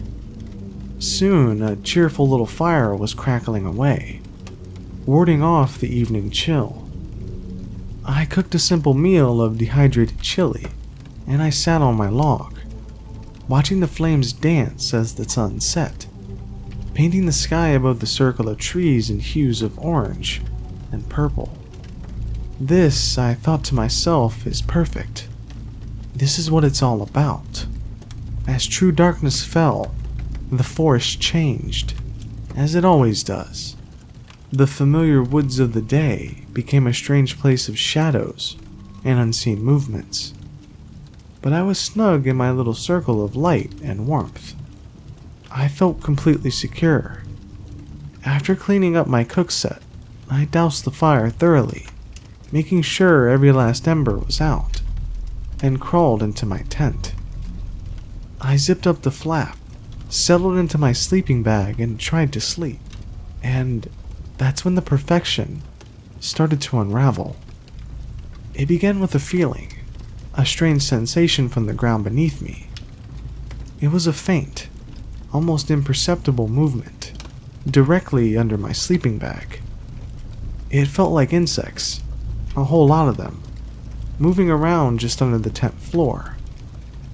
Soon, a cheerful little fire was crackling away, warding off the evening chill. I cooked a simple meal of dehydrated chili, and I sat on my log, watching the flames dance as the sun set, painting the sky above the circle of trees in hues of orange and purple. This, I thought to myself, is perfect. This is what it's all about. As true darkness fell, the forest changed, as it always does. The familiar woods of the day became a strange place of shadows and unseen movements. But I was snug in my little circle of light and warmth. I felt completely secure. After cleaning up my cook set, I doused the fire thoroughly, making sure every last ember was out, and crawled into my tent. I zipped up the flap, settled into my sleeping bag, and tried to sleep. And that's when the perfection started to unravel. It began with a feeling, a strange sensation from the ground beneath me. It was a faint, almost imperceptible movement, directly under my sleeping bag. It felt like insects, a whole lot of them, moving around just under the tent floor.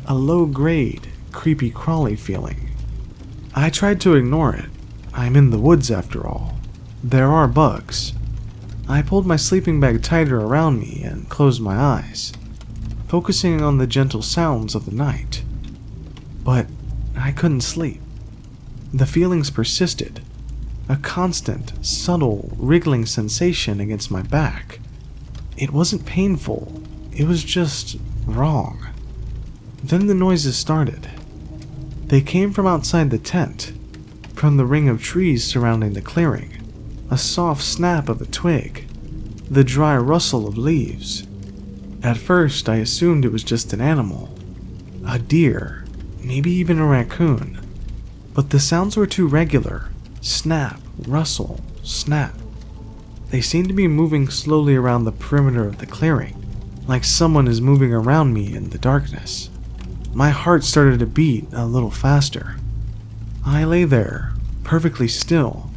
A low-grade, creepy crawly feeling. I tried to ignore it. I'm in the woods after all. There are bugs. I pulled my sleeping bag tighter around me and closed my eyes, focusing on the gentle sounds of the night. But I couldn't sleep. The feelings persisted, a constant, subtle, wriggling sensation against my back. It wasn't painful, it was just wrong. Then the noises started. They came from outside the tent, from the ring of trees surrounding the clearing, a soft snap of a twig, the dry rustle of leaves. At first, I assumed it was just an animal, a deer, maybe even a raccoon, but the sounds were too regular. Snap, rustle, snap. They seemed to be moving slowly around the perimeter of the clearing, like someone is moving around me in the darkness. My heart started to beat a little faster. I lay there, perfectly still,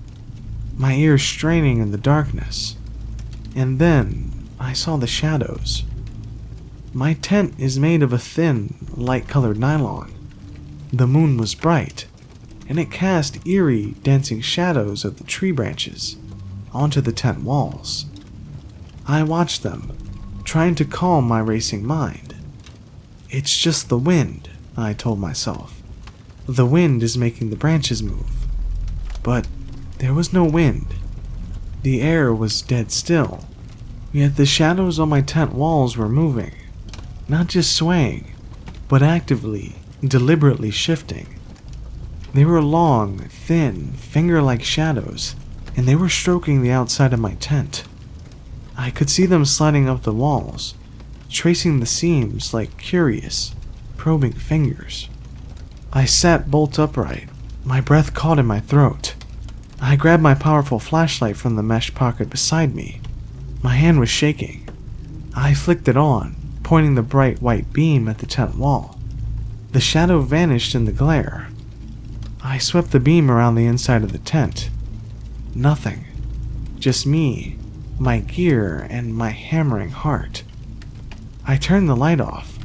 my ears straining in the darkness. And then I saw the shadows. My tent is made of a thin, light-colored nylon. The moon was bright, and it cast eerie, dancing shadows of the tree branches onto the tent walls. I watched them, trying to calm my racing mind. It's just the wind, I told myself. The wind is making the branches move. But there was no wind. The air was dead still, yet the shadows on my tent walls were moving, not just swaying, but actively, deliberately shifting. They were long, thin, finger-like shadows, and they were stroking the outside of my tent. I could see them sliding up the walls, tracing the seams like curious, probing fingers. I sat bolt upright, my breath caught in my throat. I grabbed my powerful flashlight from the mesh pocket beside me. My hand was shaking. I flicked it on, pointing the bright white beam at the tent wall. The shadow vanished in the glare. I swept the beam around the inside of the tent. Nothing. Just me, my gear, and my hammering heart. I turned the light off.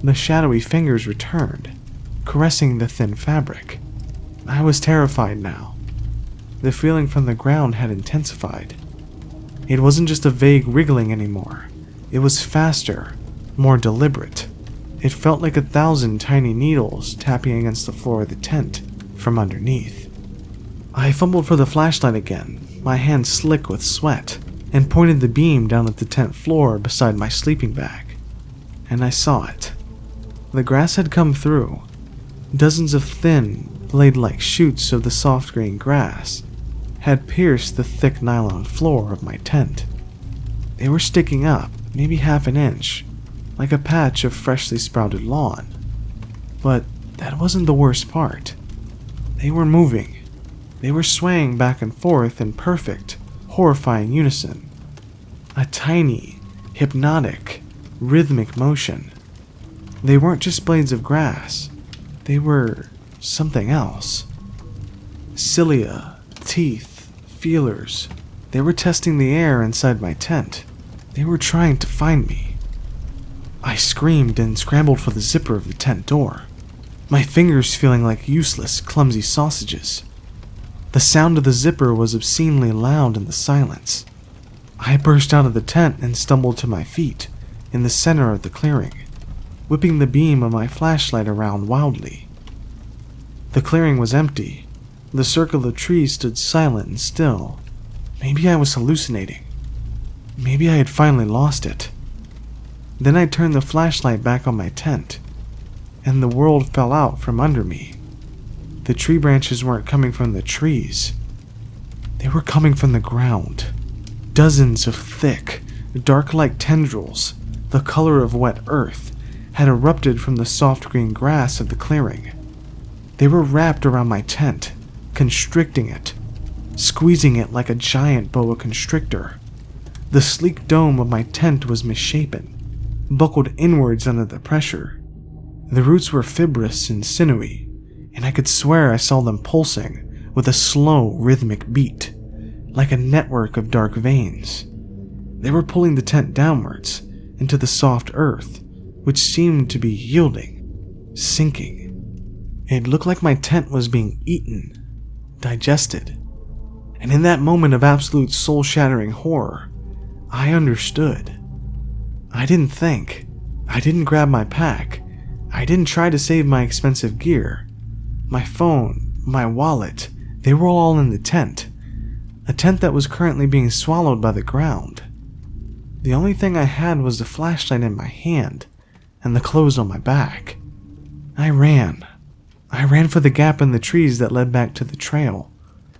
The shadowy fingers returned, caressing the thin fabric. I was terrified now. The feeling from the ground had intensified. It wasn't just a vague wriggling anymore. It was faster, more deliberate. It felt like 1,000 tiny needles tapping against the floor of the tent from underneath. I fumbled for the flashlight again, my hand slick with sweat, and pointed the beam down at the tent floor beside my sleeping bag. And I saw it. The grass had come through. Dozens of thin, blade-like shoots of the soft green grass had pierced the thick nylon floor of my tent. They were sticking up, maybe half an inch, like a patch of freshly sprouted lawn. But that wasn't the worst part. They were moving. They were swaying back and forth in perfect, horrifying unison. A tiny, hypnotic, rhythmic motion. They weren't just blades of grass. They were something else. Cilia, teeth, feelers. They were testing the air inside my tent. They were trying to find me. I screamed and scrambled for the zipper of the tent door, my fingers feeling like useless, clumsy sausages. The sound of the zipper was obscenely loud in the silence. I burst out of the tent and stumbled to my feet, in the center of the clearing, whipping the beam of my flashlight around wildly. The clearing was empty. The circle of trees stood silent and still. Maybe I was hallucinating. Maybe I had finally lost it. Then I turned the flashlight back on my tent, and the world fell out from under me. The tree branches weren't coming from the trees. They were coming from the ground. Dozens of thick, dark-like tendrils, the color of wet earth, had erupted from the soft green grass of the clearing. They were wrapped around my tent, constricting it, squeezing it like a giant boa constrictor. The sleek dome of my tent was misshapen. buckled inwards under the pressure. The roots were fibrous and sinewy, and I could swear I saw them pulsing with a slow, rhythmic beat, like a network of dark veins. They were pulling the tent downwards into the soft earth, which seemed to be yielding, sinking. It looked like my tent was being eaten, digested. And in that moment of absolute soul-shattering horror, I understood. I didn't think. I didn't grab my pack. I didn't try to save my expensive gear. My phone, my wallet, they were all in the tent. A tent that was currently being swallowed by the ground. The only thing I had was the flashlight in my hand and the clothes on my back. I ran. I ran for the gap in the trees that led back to the trail,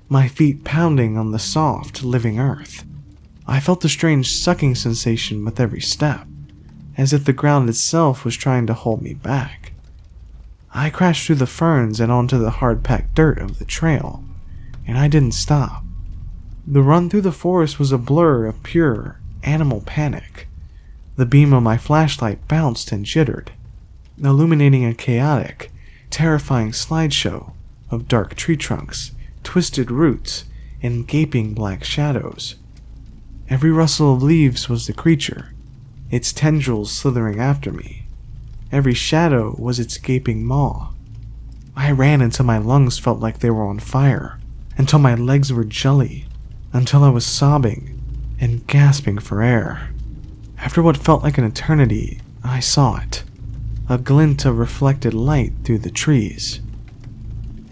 my feet pounding on the soft, living earth. I felt a strange sucking sensation with every step, as if the ground itself was trying to hold me back. I crashed through the ferns and onto the hard-packed dirt of the trail, and I didn't stop. The run through the forest was a blur of pure animal panic. The beam of my flashlight bounced and jittered, illuminating a chaotic, terrifying slideshow of dark tree trunks, twisted roots, and gaping black shadows. Every rustle of leaves was the creature, its tendrils slithering after me. Every shadow was its gaping maw. I ran until my lungs felt like they were on fire, until my legs were jelly, until I was sobbing and gasping for air. After what felt like an eternity, I saw it, a glint of reflected light through the trees.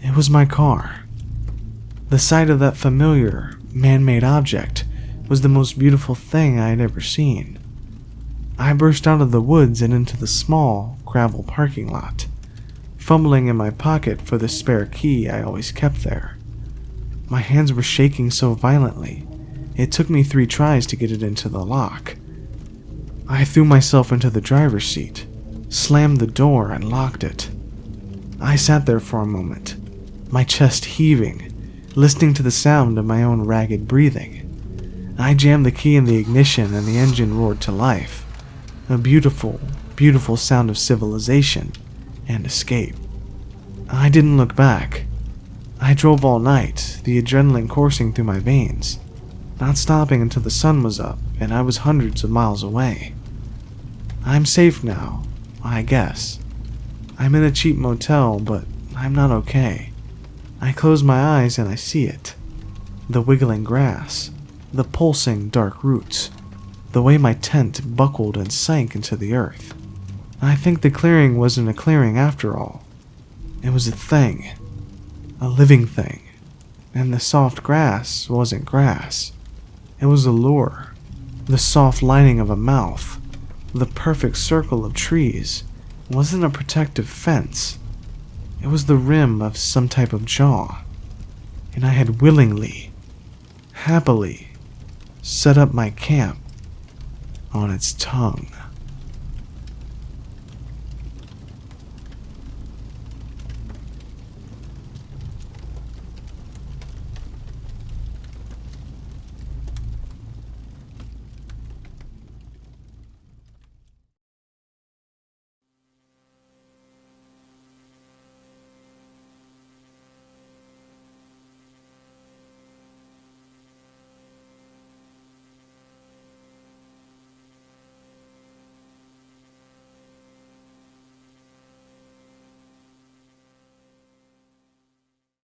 It was my car. The sight of that familiar, man-made object was the most beautiful thing I had ever seen. I burst out of the woods and into the small, gravel parking lot, fumbling in my pocket for the spare key I always kept there. My hands were shaking so violently, it took me 3 tries to get it into the lock. I threw myself into the driver's seat, slammed the door, and locked it. I sat there for a moment, my chest heaving, listening to the sound of my own ragged breathing. I jammed the key in the ignition and the engine roared to life. A beautiful, beautiful sound of civilization and escape. I didn't look back. I drove all night, the adrenaline coursing through my veins, not stopping until the sun was up and I was hundreds of miles away. I'm safe now, I guess. I'm in a cheap motel, but I'm not okay. I close my eyes and I see it. The wiggling grass, the pulsing dark roots, the way my tent buckled and sank into the earth. I think the clearing wasn't a clearing after all. It was a thing, a living thing, and the soft grass wasn't grass. It was a lure, the soft lining of a mouth, the perfect circle of trees. It wasn't a protective fence. It was the rim of some type of jaw, and I had willingly, happily, set up my camp on its tongue.